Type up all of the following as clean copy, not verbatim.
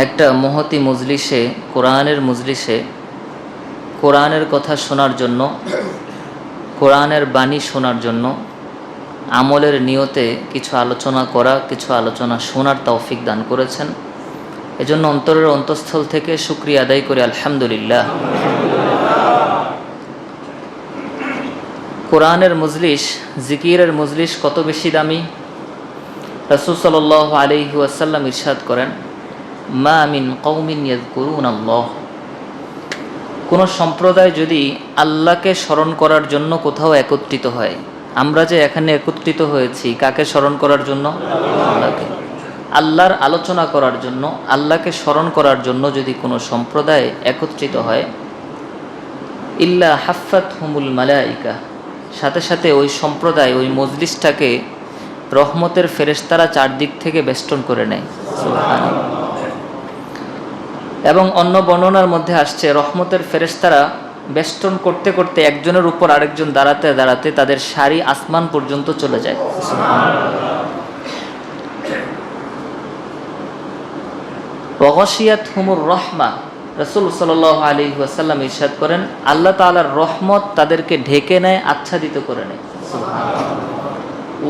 একটা মহতি মজলিসে, কোরআনের মজলিসে কোরআনের কথা শোনার জন্য, কোরআনের বাণী শোনার জন্য আমলের নিয়তে কিছু আলোচনা করা, কিছু আলোচনা শোনার তৌফিক দান করেছেন। এজন্য অন্তরের অন্তঃস্থল থেকে শুকরিয়া আদায় করি আলহামদুলিল্লাহ। কোরআনের মজলিস, জিকিরের মজলিস কত বেশি দামি। রাসূল সাল্লাল্লাহু আলাইহি ওয়াসাল্লাম ইরশাদ করেন, মা মিন কওমিন ইয়াযকুরুনাল্লাহ, কোন সম্প্রদায় যদি আল্লাহকে স্মরণ করার জন্য কোথাও একত্রিত হয়, আমরা যে এখানে একত্রিত হয়েছি কাকে স্মরণ করার জন্য? আল্লাহকে। আল্লাহর আলোচনা করার জন্য, আল্লাহকে স্মরণ করার জন্য যদি কোনো সম্প্রদায় একত্রিত হয়, ইল্লা হাফাতহুমুল মালাইকা, সাথে সাথে ওই সম্প্রদায়, ওই মজলিসটাকে রহমতের ফেরেশতারা চারদিক থেকে বেষ্টন করে নেয়। সুবহানাল্লাহ। এবং অন্য বর্ণনার মধ্যে আসছে, রহমতের ফেরেশতারা বেষ্টন করতে করতে একজনের উপর আরেকজন দাঁড়াতে দাঁড়াতে তাদের সারি আসমান পর্যন্ত চলে যায়। ওয়াগশিয়াতহুমুর রাহমা, রাসূল সাল্লাল্লাহু আলাইহি ওয়াসাল্লাম ইরশাদ করেন, আল্লাহ তাআলার রহমত তাদেরকে ঢেকে নেয়, আচ্ছাদিত করে নেয়।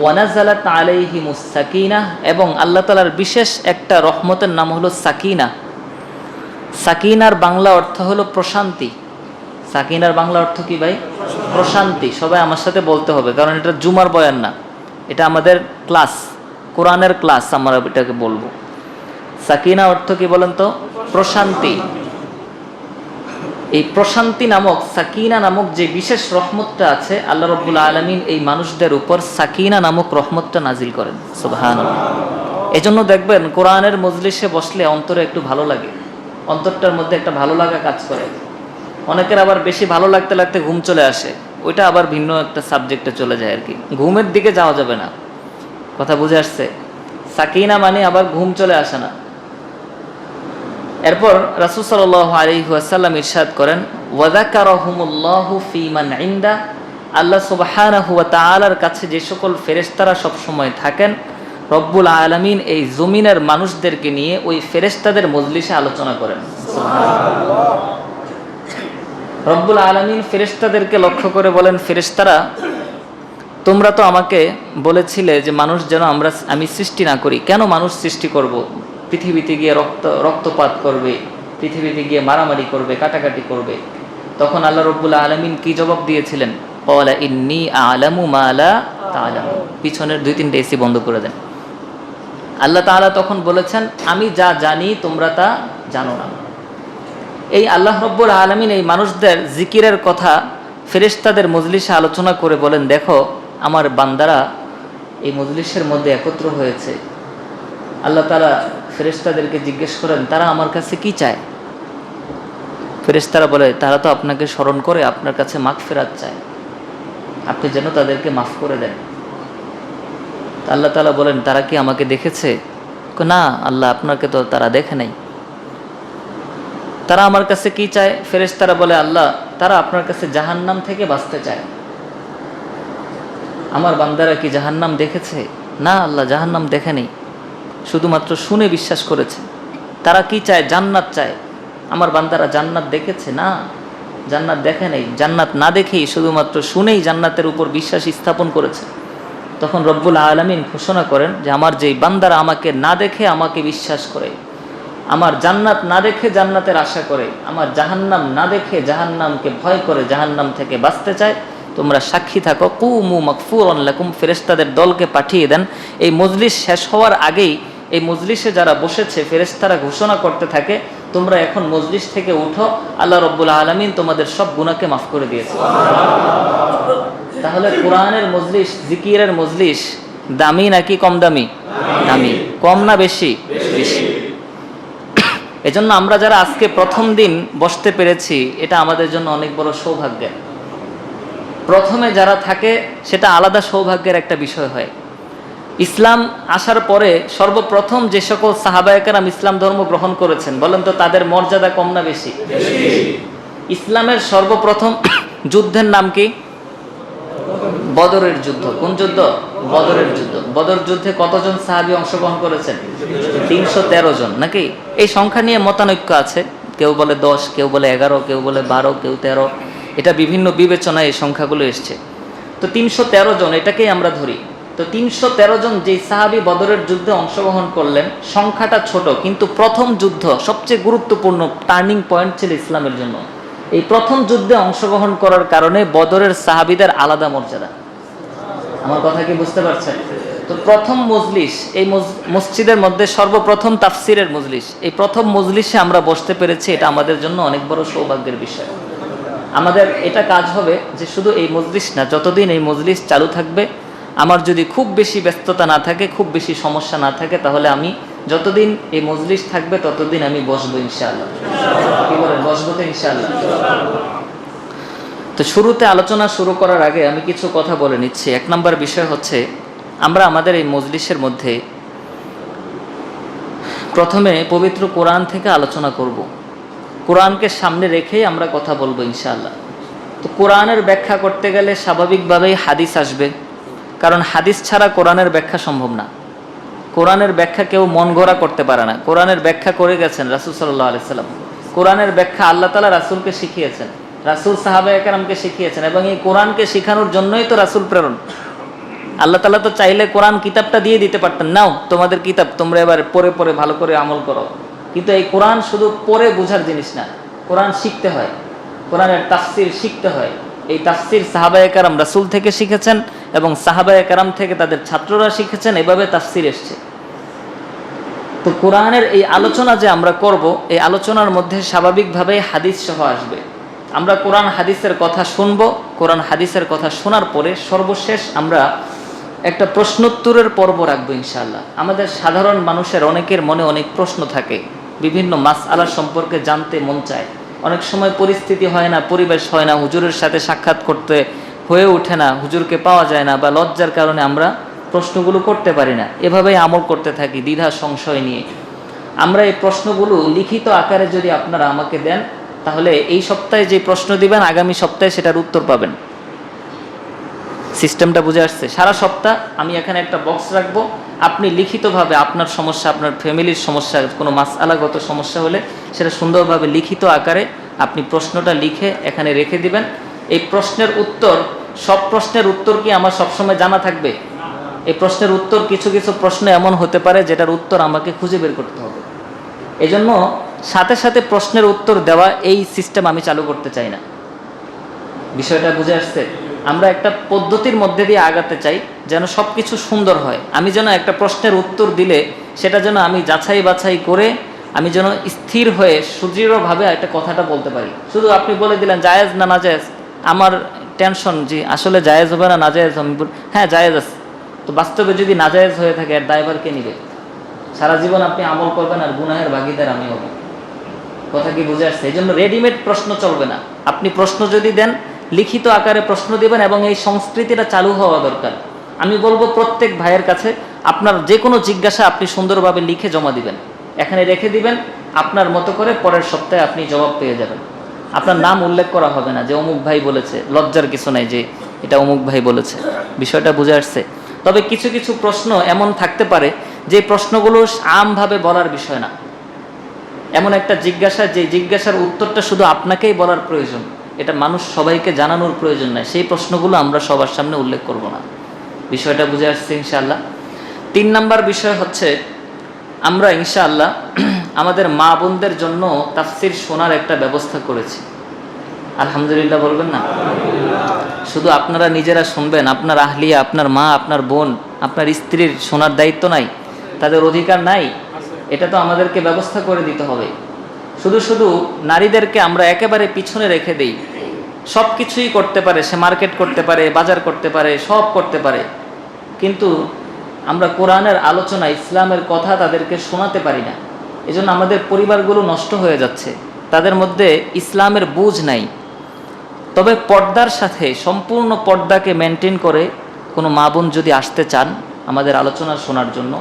ওয়ানাজালাত আলাইহিমুস সাকিনাহ, এবং আল্লাহ তাআলার বিশেষ একটা রহমতের নাম হলো সাকিনা। সাকিনার বাংলা অর্থ হলো প্রশান্তি। সাকিনার বাংলা অর্থ কি ভাই? প্রশান্তি। সবাই আমার সাথে বলতে হবে, কারণ এটা জুমার বয়ান না, এটা আমাদের ক্লাস, কোরআনের ক্লাস, আমরা এটাকে বলবো। সাকিনা অর্থ কি বলেন তো? প্রশান্তি। এই প্রশান্তি নামক, সাকিনা নামক যে বিশেষ রহমতটা আছে, আল্লাহ রাব্বুল আলামিন এই মানুষদের উপর সাকিনা নামক রহমতটা নাজিল করেন। সুবহানাল্লাহ। এজন্য দেখবেন কোরআনের মজলিসে বসলে অন্তরে একটু ভালো লাগে, অন্তরটার মধ্যে একটা ভালো লাগা কাজ করে। অনেকের আবার বেশি ভালো লাগতে লাগতে ঘুম চলে আসে, ওইটা আবার ভিন্ন একটা সাবজেক্টে চলে যায় আর কি। ঘুমের দিকে যাওয়া যাবে না, কথা বুঝে আসছে? সাকিনা মানে আবার ঘুম চলে আসে না। এরপর রাসূল সাল্লাল্লাহু আলাইহি ওয়াসাল্লাম ইরশাদ করেন, ওয়া যাকারাহুমুল্লাহু ফী মান ইনদা, আল্লাহ সুবহানাহু ওয়া তাআলার কাছে যে সকল ফেরেশতারা সব সময় থাকেন, রব্বুল আলামিন এই জমিনের মানুষদেরকে নিয়ে ওই ফেরেশতাদের মজলিসে আলোচনা করেন। সুবহানাল্লাহ। রব্বুল আলামিন ফেরেশতাদেরকে লক্ষ্য করে বলেন, ফেরেশতারা, তোমরা তো আমাকে বলেছিলে যে মানুষ যেন আমি সৃষ্টি না করি। কেন মানুষ সৃষ্টি করব? পৃথিবীতে গিয়ে রক্তপাত করবে, পৃথিবীতে গিয়ে মারামারি করবে, কাটাকাটি করবে। তখন আল্লাহ রব্বুল আলামিন কি জবাব দিয়েছিলেন? ক্বালা ইন্নী আ'লামু মা লা তা'লামুন। পিছনের 2-3টা এসি বন্ধ করে দেন। আল্লাহ তাআলা তখন বলেছেন, আমি যা জানি তোমরা তা জানো না। এই আল্লাহ রব্বুল আলামিন এই মানুষদের জিকিরের কথা ফেরেশতাদের মজলিসে আলোচনা করে বলেন, দেখো আমার বান্দারা এই মজলিসের মধ্যে একত্র হয়েছে। আল্লাহ তাআলা ফেরেশতাদেরকে জিজ্ঞেস করেন, তারা আমার কাছে কি চায়? ফেরেশতারা বলে, তারা তো আপনাকে স্মরণ করে, আপনার কাছে মাগফিরাত চায়, আপনি যেন তাদেরকে মাফ করে দেন। আল্লাহ তাআলা বলেন, তারা কি আমাকে দেখেছে? না আল্লাহ, আপনাকে তো তারা দেখে নাই। তারা আমার কাছে কি চায়? ফেরেশতারা বলে, আল্লাহ তারা আপনার কাছে জাহান্নাম থেকে বাঁচতে চায়। আমার বান্দারা কি জাহান্নাম দেখেছে? না আল্লাহ, জাহান্নাম দেখে নেই, শুধুমাত্র শুনে বিশ্বাস করেছে। তারা কি চায়? জান্নাত চায়। আমার বান্দারা জান্নাত দেখেছে? না, জান্নাত দেখে নেই, জান্নাত না দেখেই শুধুমাত্র শুনেই জান্নাতের উপর বিশ্বাস স্থাপন করেছে। তখন রব্বুল আলামিন ঘোষণা করেন যে আমার যেই বান্দারা আমাকে না দেখে আমাকে বিশ্বাস করে, আমার জান্নাত না দেখে জান্নাতের আশা করে, আমার জাহান্নাম না দেখে জাহান্নামকে ভয় করে, জাহান্নাম থেকে বাঁচতে চায়, তোমরা সাক্ষী থাকো। কুমু মাগফুরান লাকুম, ফেরেশতাদের দলকে পাঠিয়ে দেন। এই মজলিস শেষ হওয়ার আগেই এই মজলিসে যারা বসেছে ফেরেশতারা ঘোষণা করতে থাকে, তোমরা এখন মজলিস থেকে উঠো, আল্লাহ রব্বুল আলামিন তোমাদের সব গুনাহকে মাফ করে দিয়েছে। তাহলে কোরআনের মজলিস, জিকিরের মজলিস দামি নাকি কম দামি? দামি। কম না বেশি? বেশি। এজন্য আমরা যারা আজকে প্রথম দিন বসতে পেরেছি, এটা আমাদের জন্য অনেক বড় সৌভাগ্যের। প্রথমে যারা থাকে সেটা আলাদা সৌভাগ্যের একটা বিষয় হয়। ইসলাম আসার পরে সর্বপ্রথম যে সকল সাহাবায়ে কেরাম ইসলাম ধর্ম গ্রহণ করেছেন, বলেন তো তাদের মর্যাদা কম না বেশি? ইসলামের সর্বপ্রথম যুদ্ধের নাম কি? বদরের যুদ্ধ। কোন যুদ্ধ? বদরের যুদ্ধ। বদর যুদ্ধে কতজন সাহাবী অংশগ্রহণ করেছেন? 313 জন নাকি? এই সংখ্যা নিয়ে মতানৈক্য আছে, কেউ বলে 10, কেউ বলে 11, কেউ বলে 12, কেউ 13। এটা বিভিন্ন বিবেচনায় এই সংখ্যাগুলো এসছে। তো 313 জন এটাকেই আমরা ধরি। তো 313 জন যেই সাহাবী বদরের যুদ্ধে অংশগ্রহণ করলেন, সংখ্যাটা ছোট, কিন্তু প্রথম যুদ্ধ সবচেয়ে গুরুত্বপূর্ণ টার্নিং পয়েন্ট ছিল ইসলামের জন্য। এই প্রথম যুদ্ধে অংশগ্রহণ করার কারণে বদরের সাহাবীদের আলাদা মর্যাদা। আমার কথা কি বুঝতে পারছেন? তো প্রথম মজলিস, এই মসজিদের মধ্যে সর্বপ্রথম তাফসিরের মজলিস, এই প্রথম মজলিসে আমরা বসতে পেরেছি, এটা আমাদের জন্য অনেক বড় সৌভাগ্যের বিষয়। আমাদের এটা কাজ হবে যে শুধু এই মজলিস না, যতদিন এই মজলিস চালু থাকবে, আমার যদি খুব বেশি ব্যস্ততা না থাকে, খুব বেশি সমস্যা না থাকে, তাহলে আমি যতদিন এই মজলিস থাকবে ততদিন আমি বসবো ইনশাআল্লাহ। কি বলেন, বসবো তো ইনশাআল্লাহ? তো শুরুতে আলোচনা শুরু করার আগে আমি কিছু কথা বলে নিচ্ছি। 1 নম্বর বিষয় হচ্ছে, আমরা আমাদের এই মজলিসের মধ্যে প্রথমে পবিত্র কোরআন থেকে আলোচনা করব। কোরআনকে সামনে রেখেই আমরা কথা বলবো ইনশাআল্লাহ। তো কোরআনের ব্যাখ্যা করতে গেলে স্বাভাবিকভাবেই হাদিস আসবে, কারণ হাদিস ছাড়া কোরআনের ব্যাখ্যা সম্ভব না। কোরআনের ব্যাখ্যা কেউ মন গড়া করতে পারে না। কোরআনের ব্যাখ্যা করে গেছেন রাসূল সাল্লাল্লাহু আলাইহি সাল্লাম। কোরআনের ব্যাখ্যা আল্লাহ তাআলা রাসূলকে শিখিয়েছেন, রাসূল সাহাবায়ে কেরামকে শিখিয়েছেন, এবং এই কোরআনকে শেখানোর জন্যই তো রাসূল প্রেরণ। আল্লাহ তাআলা তো চাইলে কোরআন কিতাবটা দিয়ে দিতে পারতেন, নাও তোমাদের কিতাব, তোমরা এবার পড়ে পড়ে ভালো করে আমল করো। কিন্তু এই কোরআন শুধু পড়ে বোঝার জিনিস না, কোরআন শিখতে হয়, কোরআনের তাফসির শিখতে হয়। এই তাফসির সাহাবায়ে কেরাম রাসূল থেকে শিখেছেন, এবং সাহাবায়ে কেরাম থেকে তাদের ছাত্ররা শিখেছেন, এভাবে তাফসির এসছে। তো কোরআনের এই আলোচনা যে আমরা করব, এই আলোচনার মধ্যে স্বাভাবিকভাবেই হাদিস সহ আসবে। আমরা কোরআন হাদিসের কথা শুনব, কোরআন হাদিসের কথা শোনার পরে সর্বশেষ আমরা একটা প্রশ্নোত্তরের পর্ব রাখবো ইনশাআল্লাহ। আমাদের সাধারণ মানুষের অনেকের মনে অনেক প্রশ্ন থাকে, বিভিন্ন মাসআলা সম্পর্কে জানতে মন চায়। অনেক সময় পরিস্থিতি হয় না, পরিবেশ হয় না, হুজুরের সাথে সাক্ষাৎ করতে হয়ে ওঠে না, হুজুরকে পাওয়া যায় না, বা লজ্জার কারণে আমরা প্রশ্নগুলো করতে পারি না। এভাবেই আমল করতে থাকি দ্বিধা সংশয় নিয়ে। আমরা এই প্রশ্নগুলো লিখিত আকারে যদি আপনারা আমাকে দেন, তাহলে এই সপ্তাহে যে প্রশ্ন দিবেন, আগামী সপ্তাহে সেটার উত্তর পাবেন। সিস্টেমটা বুঝে আসছে? সারা সপ্তাহ আমি এখানে একটা বক্স রাখবো, আপনি লিখিতভাবে আপনার সমস্যা, আপনার ফ্যামিলির সমস্যা, কোনো মাসআলাগত সমস্যা হলে সেটা সুন্দরভাবে লিখিত আকারে আপনি প্রশ্নটা লিখে এখানে রেখে দিবেন। এই প্রশ্নের উত্তর, সব প্রশ্নের উত্তর কি আমার সবসময় জানা থাকবে? এই প্রশ্নের উত্তর, কিছু কিছু প্রশ্ন এমন হতে পারে যেটার উত্তর আমাকে খুঁজে বের করতে হবে। এজন্য সাথে সাথে প্রশ্নের উত্তর দেওয়া এই সিস্টেম আমি চালু করতে চাই না। বিষয়টা বুঝে আসছে? আমরা একটা পদ্ধতির মধ্যে দিয়ে আগাতে চাই, যেন সব কিছু সুন্দর হয়। আমি যেন একটা প্রশ্নের উত্তর দিলে সেটা যেন আমি যাচাই বাছাই করে, আমি যেন স্থির হয়ে সুদৃঢ়ভাবে একটা কথাটা বলতে পারি। শুধু আপনি বলে দিলেন জায়েজ না নাজায়েজ, আমার টেনশন যে আসলে জায়েজ হবে না নাজায়েজ, আমি হ্যাঁ জায়েজ আছে, তো বাস্তবে যদি নাজায়েজ হয়ে থাকে এর দায়ভার কে নিবে? সারা জীবন আপনি আমল করবেন আর গুনাহের ভাগীদার আমি হব। কথা কি বুঝে আসছে? এই জন্য রেডিমেড প্রশ্ন চলবে না। আপনি প্রশ্ন যদি দেন, লিখিত আকারে প্রশ্ন দিবেন, এবং এই সংস্কৃতিটা চালু হওয়া দরকার। আমি বলবো প্রত্যেক ভাইয়ের কাছে আপনার যে কোনো জিজ্ঞাসা আপনি সুন্দরভাবে লিখে জমা দিবেন, এখানে রেখে দিবেন। আপনার মতো করে পরের সপ্তাহে আপনি জবাব পেয়ে যাবেন। আপনার নাম উল্লেখ করা হবে না যে অমুক ভাই বলেছে, লজ্জার কিছু নাই যে এটা অমুক ভাই বলেছে। বিষয়টা বুঝে আসছে? তবে কিছু কিছু প্রশ্ন এমন থাকতে পারে যে প্রশ্নগুলো আমভাবে বলার বিষয় না। এমন একটা জিজ্ঞাসা, যে জিজ্ঞাসার উত্তরটা শুধু আপনাকেই বলার প্রয়োজন, এটা মানুষ সবাইকে জানানোর প্রয়োজন নাই, সেই প্রশ্নগুলো আমরা সবার সামনে উল্লেখ করব না। বিষয়টা বুঝে আসছে ইনশাআল্লাহ? 3 নম্বর বিষয় হচ্ছে, আমরা ইনশাআল্লাহ আমাদের মা বোনদের জন্য তাফসির শোনার একটা ব্যবস্থা করেছি। আলহামদুলিল্লাহ বলবেন না? শুধু আপনারা নিজেরা শুনবেন, আপনার আহলিয়া, আপনার মা, আপনার বোন, আপনার স্ত্রীর শোনার দায়িত্ব নাই? তাদের অধিকার নাই? এটা তো আমাদেরকে ব্যবস্থা করে দিতে হবে। শুধু শুধু নারীদেরকে আমরা একেবারে পিছনে রেখে দেই। সব কিছুই করতে পারে সে, মার্কেট করতে পারে, বাজার করতে পারে, সব করতে পারে, কিন্তু আমরা কোরআনের আলোচনা, ইসলামের কথা তাদেরকে শোনাতে পারি না। এজন্য আমাদের পরিবারগুলো নষ্ট হয়ে যাচ্ছে, তাদের মধ্যে ইসলামের বুঝ নাই। তবে পর্দার সাথে, সম্পূর্ণ পর্দাকে মেনটেন করে কোনো মা বোন যদি আসতে চান আমাদের আলোচনা শোনার জন্য,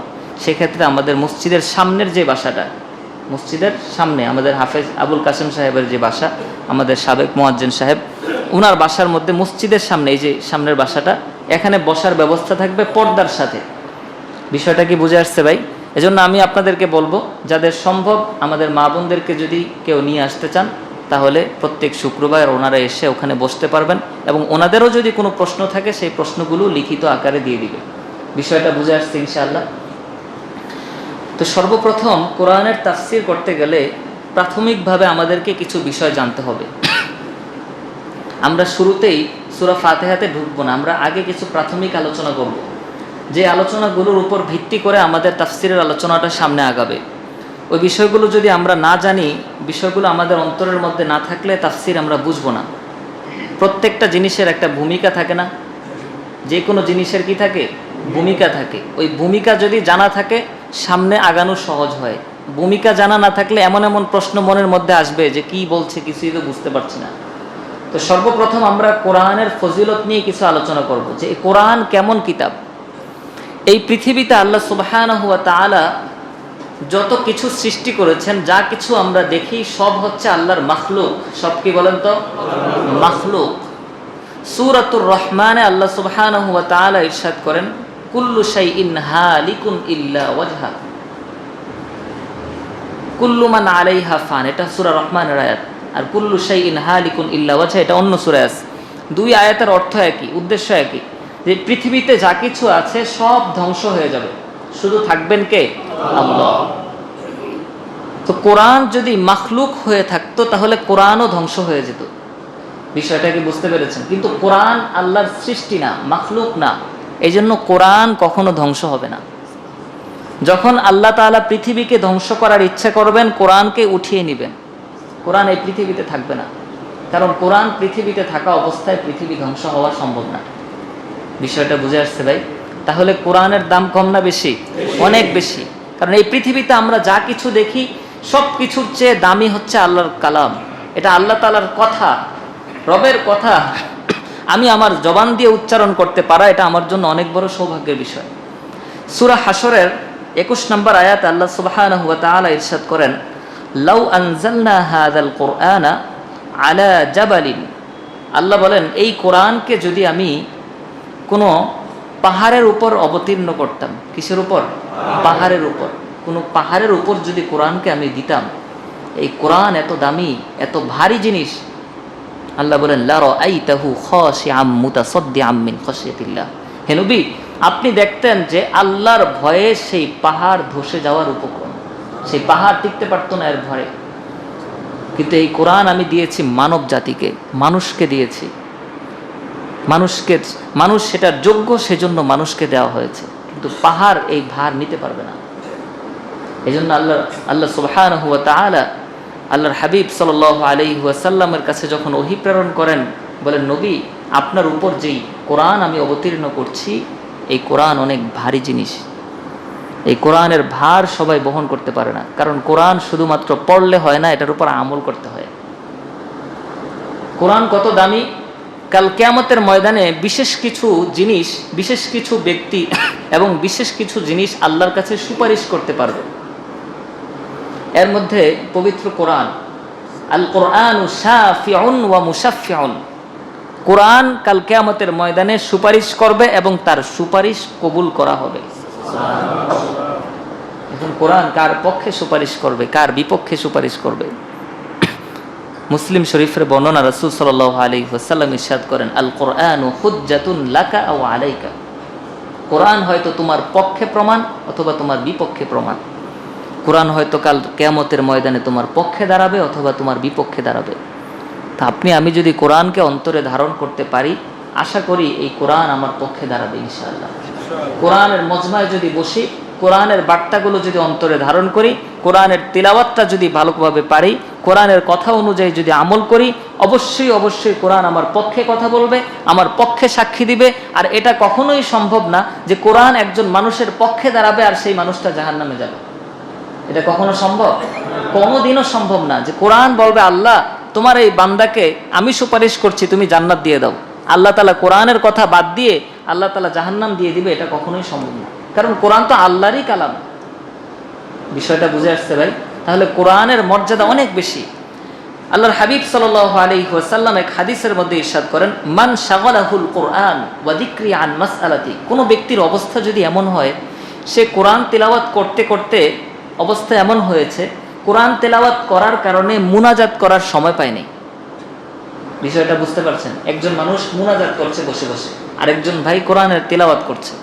সেক্ষেত্রে আমাদের মসজিদের সামনের যে বাসাটা, মসজিদের সামনে আমাদের হাফেজ আবুল কাসেম সাহেবের যে বাসা, আমাদের সাবেক মুয়াজ্জিন সাহেব, ওনার বাসার মধ্যে মসজিদের সামনে, এই যে সামনের বাসাটা, এখানে বসার ব্যবস্থা থাকবে পর্দার সাথে। বিষয়টা কি বুঝে আসছে ভাই? এজন্য আমি আপনাদেরকে বলবো, যাদের সম্ভব আমাদের মা বোনদেরকে যদি কেউ নিয়ে আসতে চান, তাহলে প্রত্যেক শুক্রবার ওনারা এসে ওখানে বসতে পারবেন, এবং ওনাদেরও যদি কোনো প্রশ্ন থাকে সেই প্রশ্নগুলো লিখিত আকারে দিয়ে দিবে। বিষয়টা বুঝে আসছে ইনশাআল্লাহ? তো সর্বপ্রথম কোরআনের তাফসির করতে গেলে প্রাথমিকভাবে আমাদেরকে কিছু বিষয় জানতে হবে। আমরা শুরুতেই সূরা ফাতিহাতে ঢুকবো না, আমরা আগে কিছু প্রাথমিক আলোচনা করব, যে আলোচনাগুলোর উপর ভিত্তি করে আমাদের তাফসিরের আলোচনাটা সামনে আগাবে। ওই বিষয়গুলো যদি আমরা না জানি, বিষয়গুলো আমাদের অন্তরের মধ্যে না থাকলে তাফসির আমরা বুঝবো না। প্রত্যেকটা জিনিসের একটা ভূমিকা থাকে না? যে কোনো জিনিসের কি থাকে? ভূমিকা থাকে। ওই ভূমিকা যদি জানা থাকে, সামনে আগানো সহজ হয়। ভূমিকা জানা না থাকলে এমন এমন প্রশ্ন মনের মধ্যে আসবে যে কি বলছে কিছুই তো বুঝতে পারছি না। তো সর্বপ্রথম আমরা কোরআনের ফজিলত নিয়ে কিছু আলোচনা করব, যে এই কোরআন কেমন কিতাব। এই পৃথিবীতে আল্লাহ সুবহানাহু ওয়া তাআলা যত কিছু সৃষ্টি করেছেন, যা কিছু আমরা দেখি সব হচ্ছে আল্লাহর মাখলুক। সব কি বলেন তো? মাখলুক। সূরাতুর রহমানে আল্লাহ সুবহানাহু ওয়া তাআলা ইরশাদ করেন, কুল্লু শাইইন হালিকুন ইল্লা ওয়াজহা, কুল্লু মান আলাইহা ফান। এটা সূরা রহমানের আয়াত। আর কুল্লু শাইইন হালিকুন ইল্লা ওয়াজহা এটা অন্য সূরায় আছে। দুই আয়াতের অর্থ একই, উদ্দেশ্য একই, যে পৃথিবীতে যা কিছু আছে সব ধ্বংস হয়ে যাবে, শুধু থাকবেন কে? আল্লাহ। তো কোরআন যদি মাখলুক হয়ে থাকতো তাহলে কোরআনও ধ্বংস হয়ে যেত। বিষয়টা কি বুঝতে পেরেছেন? কিন্তু কোরআন আল্লাহর সৃষ্টি না, মাখলুক না, এই জন্য কোরআন কখনো ধ্বংস হবে না। যখন আল্লাহ তাআলা পৃথিবীকে ধ্বংস করার ইচ্ছা করবেন, কোরআনকে উঠিয়ে নেবেন, কোরআন এই পৃথিবীতে থাকবে না। কারণ কোরআন পৃথিবীতে থাকা অবস্থায় পৃথিবী ধ্বংস হওয়া সম্ভব না। বিষয়টা বুঝে আসছে ভাই? তাহলে কোরআনের দাম কম না বেশি? অনেক বেশি। কারণ এই পৃথিবীতে আমরা যা কিছু দেখি সব কিছুর চেয়ে দামি হচ্ছে আল্লাহর কালাম। এটা আল্লাহ তাআলার কথা, রবের কথা। আমি আমার জবান দিয়ে উচ্চারণ করতে পারা, এটা আমার জন্য অনেক বড় সৌভাগ্যের বিষয়। সূরা হাশরের 21 নম্বর আয়াত আল্লাহ সুবহানাহু ওয়া তাআলা ইরশাদ করেন, লাউ আনজালনা হাযাল কুরআনা আলা জাবালিন। আল্লাহ বলেন, এই কোরআনকে যদি আমি কোনো পাহাড়ের উপর অবতীর্ণ করতাম। কিসের উপর? পাহাড়ের উপর। কোনো পাহাড়ের উপর যদি কোরআনকে আমি দিতাম, এই কোরআন এত দামি, এত ভারী জিনিস। আল্লাহ বলেন, লা রাআইতাহু খাশিআম মুতাসাদ্দিআম মিন খাশিয়াতিল্লাহ। হে নবী, আপনি দেখতেন যে আল্লাহর ভয়ে সেই পাহাড় ধসে যাওয়ার উপক্রম, সেই পাহাড় টিকতে পারতো না এর ভয়ে। কিন্তু এই কোরআন আমি দিয়েছি মানব জাতিকে, মানুষকে দিয়েছি। মানুষ সেটার যোগ্য, সেজন্য মানুষকে দেওয়া হয়েছে। কিন্তু পাহাড় এই ভার নিতে পারবে না। এই জন্য আল্লাহ সুবহানাহু ওয়া তাআলা আল্লাহর হাবিব সাল্লাল্লাহু আলাইহি ওয়াসাল্লামের কাছে যখন ওহী প্রেরণ করেন, বলেন, নবী, আপনার উপর যেই কোরআন আমি অবতীর্ণ করছি, এই কোরআন অনেক ভারী জিনিস। এই কোরআনের ভার সবাই বহন করতে পারে না। কারণ কোরআন শুধুমাত্র পড়লে হয় না, এটার উপর আমল করতে হয়। কোরআন কত দামি! কাল কিয়ামতের ময়দানে বিশেষ কিছু জিনিস, বিশেষ কিছু ব্যক্তি এবং বিশেষ কিছু জিনিস আল্লাহর কাছে সুপারিশ করতে পারবে। এর মধ্যে পবিত্র কোরআন, আল কোরআনু শাফিউন ওয়া মুশাফফিউন। কোরআন কাল কিয়ামতের ময়দানে সুপারিশ করবে এবং তার সুপারিশ কবুল করা হবে। এখন কোরআন কার পক্ষে সুপারিশ করবে, কার বিপক্ষে সুপারিশ করবে? মুসলিম শরীফের বর্ণনা, রাসূল সাল্লাল্লাহু আলাইহি ওয়াসাল্লাম ইরশাদ করেন, আল কোরআনু হুজ্জাতুন লাকা আও আলাইকা। কোরআন হয়তো তোমার পক্ষে প্রমাণ অথবা তোমার বিপক্ষে প্রমাণ। কোরআন হয়তো কাল কিয়ামতের ময়দানে তোমার পক্ষে দাঁড়াবে অথবা তোমার বিপক্ষে দাঁড়াবে। তা আমি যদি কোরআনকে অন্তরে ধারণ করতে পারি, আশা করি এই কোরআন আমার পক্ষে দাঁড়াবে ইনশাআল্লাহ। কোরআনের মজমায় যদি বসি, কোরআনের বার্তাগুলো যদি অন্তরে ধারণ করি, কোরআনের তিলাওয়াতটা যদি ভালোভাবে পারি, কোরআনের কথা অনুযায়ী যদি আমল করি, অবশ্যই অবশ্যই কোরআন আমার পক্ষে কথা বলবে, আমার পক্ষে সাক্ষী দিবে। আর এটা কখনোই সম্ভব না যে কোরআন একজন মানুষের পক্ষে দাঁড়াবে আর সেই মানুষটা জাহান্নামে যাবে। এটা কখনো সম্ভব? কোনোদিনও সম্ভব না যে কোরআন বলবে, আল্লাহ তোমার এই বান্দাকে আমি সুপারিশ করছি, তুমি জান্নাত দিয়ে দাও। আল্লাহ তাআলা কোরআনের কথা বাদ দিয়ে আল্লাহ তাআলা জাহান্নাম দিয়ে দিবে, এটা কখনোই সম্ভব না। কারণ কোরআন তো আল্লাহরই কালাম। বিষয়টা বুঝে আসছে ভাই? তাহলে কোরআনের মর্যাদা অনেক বেশি। আল্লাহর হাবিব সাল্লাল্লাহু আলাইহি ওয়াসাল্লাম এক হাদিসের মধ্যে ইরশাদ করেন, মান শাগালাহুল কুরআন ওয়া যিকরি আন মাসআলাতি, কোন ব্যক্তির অবস্থা যদি এমন হয় সে কোরআন তেলাওয়াত করতে করতে অবস্থা এমন হয়েছে কোরআন তেলাওয়াত করার কারণে মুনাজাত করার সময় পায় নাই। বিষয়টা বুঝতে পারছেন? একজন মানুষ মুনাজাত করছে বসে বসে, আরেকজন ভাই কোরআনের তেলাওয়াত করছে।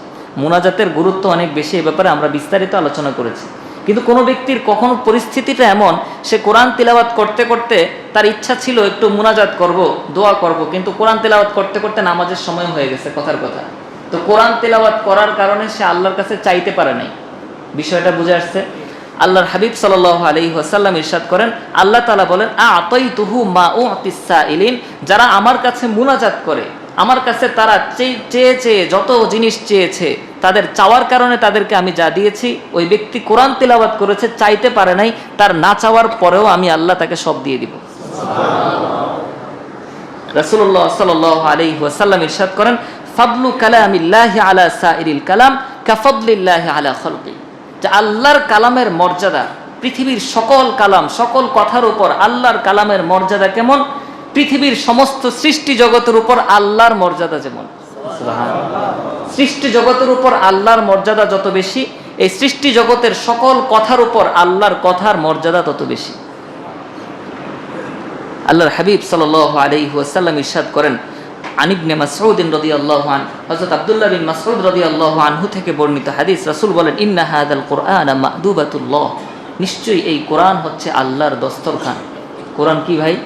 মুনাজাতের গুরুত্ব অনেক বেশি, এ ব্যাপারে আমরা বিস্তারিত আলোচনা করেছি। কিন্তু কোনো ব্যক্তির কখনো পরিস্থিতিটা এমন, সে কোরআন তেলাওয়াত করতে করতে তার ইচ্ছা ছিল একটু মুনাজাত করব, দোয়া করব, কিন্তু কোরআন তেলাওয়াত করতে করতে নামাজের সময় হয়ে গেছে, কথার কথা। তো কোরআন তেলাওয়াত করার কারণে সে আল্লাহর কাছে চাইতে পারে নাই। বিষয়টা বুঝে আসছে? আল্লাহর হাবিব সাল্লাল্লাহু আলাইহি ওয়াসাল্লাম ইরশাদ করেন, আল্লাহ তাআলা বলেন, আ'তাইতুহু মা উ'তিস সাইলিন, যারা আমার কাছে মুনাজাত করে, আমার কাছে তারা চেয়ে যত জিনিস চেয়েছে, তাদের চাওয়ার কারণে তাদেরকে আমি যা দিয়েছি। ওই ব্যক্তি কোরআন তেলাওয়াত করেছে, চাইতে পারে নাই, তার না চাওয়ার পরেও আমি আল্লাহ তাকে সব দিয়ে দিব। রাসূলুল্লাহ সাল্লাল্লাহু আলাইহি ওয়াসাল্লাম ইরশাদ করেন, ফাদলু কালামিল্লাহি আলা সাইরিল কালাম কাফদলিল্লাহি আলা খালকি, যে আল্লাহর কালামের মর্যাদা পৃথিবীর সকল কালাম, সকল কথার উপর আল্লাহর কালামের মর্যাদা কেমন? পৃথিবীর সমস্ত সৃষ্টি জগতের উপর আল্লাহর মর্যাদা যেমন। সৃষ্টি জগতের উপর আল্লাহর মর্যাদা যত বেশি, এই সৃষ্টি জগতের সকল কথার উপর আল্লাহর কথার মর্যাদা তত বেশি। আল্লাহর হাবিব সাল্লাল্লাহু আলাইহি ওয়াসাল্লাম ইরশাদ করেন, আন ইবনে মাসউদ রাদিয়াল্লাহু আনহু, হযরত আব্দুল্লাহ বিন মাসউদ রাদিয়াল্লাহু আনহু থেকে বর্ণিত হাদিস, রাসূল বলেন, ইন্না হাযাল কুরআনা মা'দুবাতুল্লাহ, নিশ্চয়ই এই কোরআন হচ্ছে আল্লাহর দস্তরখান। কোরআন কি ভাই?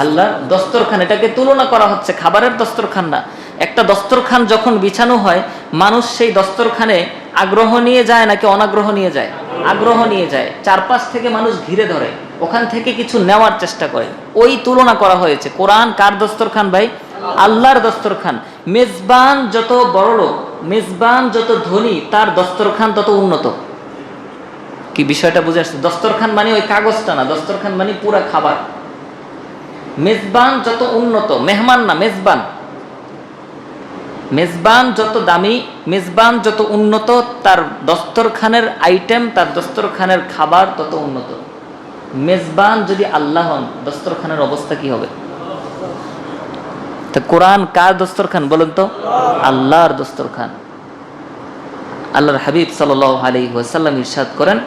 আল্লাহর দস্তরখান। এটাকে তুলনা করা হচ্ছে খাবারের দস্তরখান না। একটা দস্তরখান যখন বিছানো হয়, মানুষ সেই দস্তরখানে আগ্রহ নিয়ে যায় নাকি অনাগ্রহ নিয়ে যায়? আগ্রহ নিয়ে যায়। চারপাশ থেকে মানুষ ঘিরে ধরে, ওখান থেকে কিছু নেওয়ার চেষ্টা করে। ওই তুলনা করা হয়েছে। কোরআন কার দস্তরখান ভাই? আল্লাহর দস্তরখান। মেজবান যত বড়লোক, মেজবান যত ধনী, তার দস্তরখান তত উন্নত। কি বিষয়টা বুঝে আসছে? দস্তরখান মানে ওই কাগজটা না, দস্তরখান মানে পুরা খাবার। মেজবান যত উন্নত, মেহমান না, মেজবান। মেজবান যত দামি, মেজবান যত উন্নত, তার দস্তরখানের আইটেম, তার দস্তরখানের খাবার তত উন্নত। মেজবান যদি আল্লাহ হন, দস্তরখানের অবস্থা কি হবে? তো কোরআন কার দস্তরখান বলুন তো? আল্লাহর দস্তরখান। আল্লাহর হাবিব সাল্লাল্লাহু আলাইহি ওয়াসাল্লাম ইরশাদ করেন,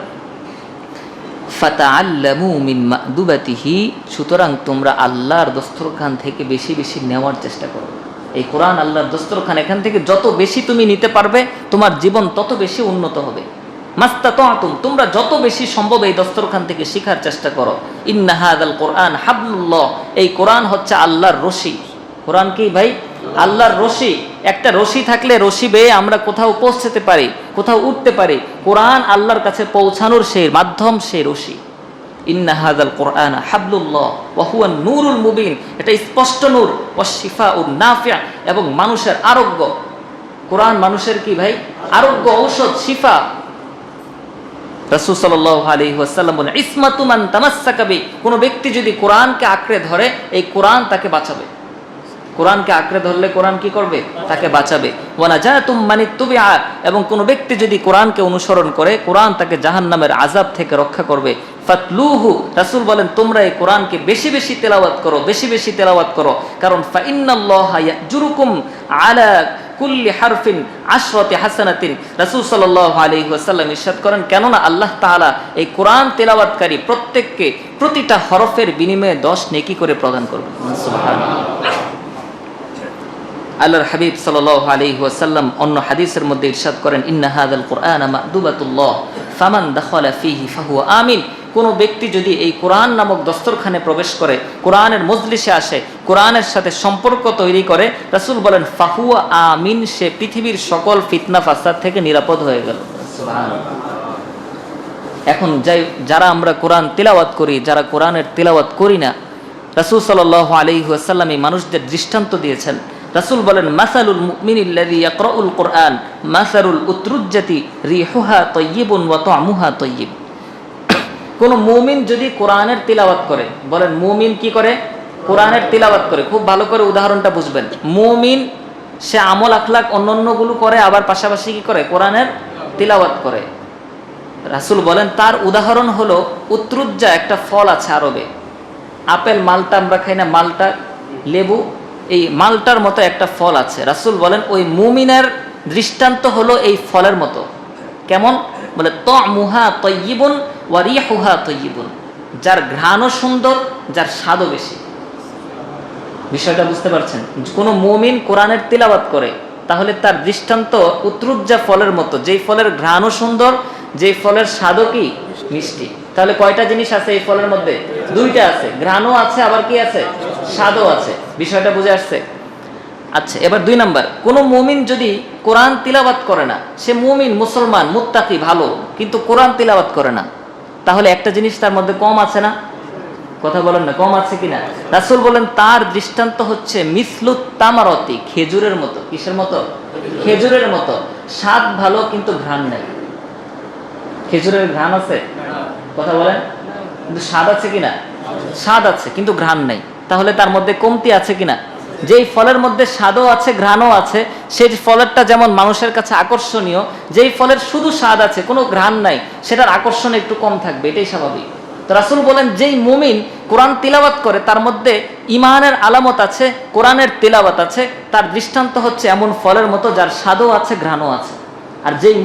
ফাতাআল্লামু মিন মা'দুবাতিহি, সুতরাং তোমরা আল্লাহর দস্তরখান থেকে বেশি বেশি নেওয়ার চেষ্টা করো। এই কোরআন আল্লাহর দস্তরখান, এখান থেকে যত বেশি তুমি নিতে পারবে, তোমার জীবন তত বেশি উন্নত হবে। মাস্তাতাতুম, তোমরা যত বেশি সম্ভব এই দস্তরখান থেকে শিখার চেষ্টা করো। ইন্না হাযাল কুরআন হাবলুল্লাহ, এই কোরআন হচ্ছে আল্লাহর রশি। কোরআন কি ভাই? আল্লাহর রশি। একটা রশি থাকলে রশি বেয়ে আমরা কোথাও পৌঁছতে পারি, কোথাও উঠতে পারি। কোরআন আল্লাহর কাছে পৌঁছানোর সেই মাধ্যম, সেই রশি। ইন্না হাযাল কুরআন হাবলুল্লাহ ওয়া হুয়া নূরুল মুবিন, এটা স্পষ্ট নূর, ওয়া শিফাউন নাফি', এবং মানুষের আরোগ্য। কোরআন মানুষের কি ভাই? আরোগ্য, ঔষধ, শিফা। রাসূল সাল্লাল্লাহু আলাইহি ওয়াসাল্লাম বলেন, ইসমাতু মান তামাসসাকা বি, কোন ব্যক্তি যদি কোরআনকে আঁকড়ে ধরে, এই কোরআন তাকে বাঁচাবে। কোরআনকে আঁকড়ে ধরলে কোরআন কি করবে? তাকে বাঁচাবে। ওয়া নাজাতুম মানিত্তুবিআ, এবং কোন ব্যক্তি যদি কোরআনকে অনুসরণ করে, কোরআন তাকে জাহান্নামের আযাব থেকে রক্ষা করবে। ফাতলুহু, রাসূল বলেন, তোমরা এই কোরআনকে বেশি বেশি তেলাওয়াত করো, বেশি বেশি তেলাওয়াত করো, কারণ ফা ইন্নাল্লাহা ইয়াজুরুকুম আলা কুল্লি হারফিন আশরাতি হাসানাতিন। রাসূল সাল্লাল্লাহু আলাইহি ওয়াসাল্লাম ইরশাদ করেন, কেননা আল্লাহ তাআলা এই কোরআন তেলাওয়াতকারী প্রত্যেককে প্রতিটা হরফের বিনিময়ে 10 নেকি করে প্রদান করবেন। সুবহানাল্লাহ। আল্লাহর হাবিব সাল্লাল্লাহু আলাইহি ওয়াসাল্লাম অন্য হাদিসের মধ্যে ইরশাদ করেন, ইন্না হাযাল কুরআনা মা'দুবাতুল্লাহ ফামান দাখালা ফীহি ফাহুয়া আমিন, কোন ব্যক্তি যদি এই কোরআন নামক দস্তরখানে প্রবেশ করে, কোরআনের মজলিসে আসে, কোরআনের সাথে সম্পর্ক তৈরি করে, রাসূল বলেন ফাহুয়া আমিন, সে পৃথিবীর সকল ফিতনা ফাসাদ থেকে নিরাপদ হয়ে গেল। সুবহানাল্লাহ। এখন যারা আমরা কোরআন তিলাওয়াত করি, যারা কোরআনের তিলাওয়াত করি না, রাসূল সাল্লাল্লাহু আলাইহি ওয়াসাল্লাম এই মানুষদের দৃষ্টান্ত দিয়েছেন। রাসূল বলেন, মাসালুল মুমিনিল্লাযী ইয়াকরাউল কুরআন মাসালুল উতরুজ্জাতি রিহুহা তাইয়্যিবুন ওয়া তা'মুহা তাইয়্যিব। কোন মুমিন যদি কোরআনের তিলাওয়াত করে, বলেন মুমিন কি করে? কোরআনের তিলাওয়াত করে। খুব ভালো করে উদাহরণটা বুঝবেন। মুমিন সে আমল আখলাক অন্যান্যগুলো করে, আবার পাশাপাশি কি করে? কোরআনের তিলাওয়াত করে। রাসূল বলেন তার উদাহরণ হলো উতরুজ্জা, একটা ফল আছে আরবে, আপেল মালটা আমরা খাই না, মালটা লেবু, এই মালটার মতো একটা ফল আছে। রাসূল বলেন ওই মুমিনের দৃষ্টান্ত হলো এই ফলের মতো। কেমন? বলে তা'মুহা তাইয়িবুন ওয়া রিহুহা তাইয়িবুন, যার ঘ্রাণও সুন্দর, যার স্বাদও বেশি। বিষয়টা বুঝতে পারছেন? কোনো মুমিন কোরআনের তিলাওয়াত করে তাহলে তার দৃষ্টান্ত উত্রুজ্জা ফলের মতো, যেই ফলের ঘ্রাণও সুন্দর, যেই ফলের স্বাদও কি মিষ্টি। তাহলে কয়টা জিনিস আছে এই ফলের মধ্যে? দুইটা আছে, ঘ্রাণও আছে, আবার কি আছে? স্বাদও আছে। বিষয়টা বুঝে আসছে? আচ্ছা, এবার 2 নাম্বার, কোনো মুমিন যদি কোরআন তিলাওয়াত করে না, সে মুমিন, মুসলমান, মুত্তাকি, ভালো, কিন্তু কোরআন তিলাওয়াত করে না, তাহলে একটা জিনিস তার মধ্যে কম আছে না? কথা বলেন না, কম আছে কিনা? রাসূল বলেন তার দৃষ্টান্ত হচ্ছে মিসলুত তামারতি, খেজুরের মতো। কিসের মতো? খেজুরের মতো। স্বাদ ভালো কিন্তু ঘ্রাণ নাই। খেজুরের ঘ্রাণ আছে? কথা বলেন, কিন্তু স্বাদ আছে কিনা? স্বাদ আছে কিন্তু ঘ্রাণ নাই। তাহলে তার মধ্যে কমতি আছে কিনা? যেই ফলের মধ্যে স্বাদও আছে, ঘ্রাণও আছে, সেই ফলেরটা যেমন মানুষের কাছে আকর্ষণীয়, যেই ফলের শুধু স্বাদ আছে, কোনো ঘ্রাণ নাই, সেটার আকর্ষণ একটু কম থাকবে, এটাই স্বাভাবিক। তো রাসূল বলেন যেই মুমিন কোরআন তিলাওয়াত করে তার মধ্যে ঈমানের আলামত আছে, কোরআনের তিলাওয়াত আছে, তার দৃষ্টান্ত হচ্ছে এমন ফলের মতো যার স্বাদও আছে, ঘ্রাণও আছে। আর যেই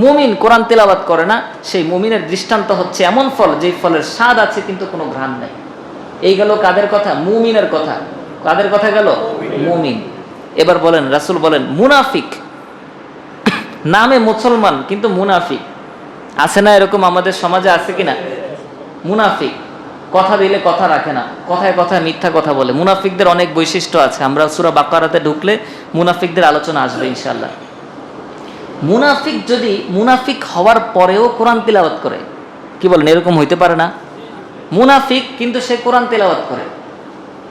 মুমিন কোরআন তিলাওয়াত করে না, সেই মুমিনের দৃষ্টান্ত হচ্ছে এমন ফল যেই ফলের স্বাদ আছে কিন্তু কোনো ঘ্রাণ নাই। এই গেল কাদের কথা? মুমিনের কথা। কাদের কথা গেল? মুমিন। এবার বলেন, রাসূল বলেন মুনাফিক, নামে মুসলমান কিন্তু মুনাফিক। আছে না এরকম? আমাদের সমাজে আছে কিনা? মুনাফিক কথা দিলে কথা রাখে না, কথায় কথায় মিথ্যা কথা বলে। মুনাফিকদের অনেক বৈশিষ্ট্য আছে, আমরা সূরা বাকারাতে ঢুকলে মুনাফিকদের আলোচনা আসবে ইনশাআল্লাহ। মুনাফিক যদি মুনাফিক হওয়ার পরেও কোরআন তিলাওয়াত করে, কি বলেন, এরকম হইতে পারে না? মুনাফিক কিন্তু সে কোরআন তিলাওয়াত করে,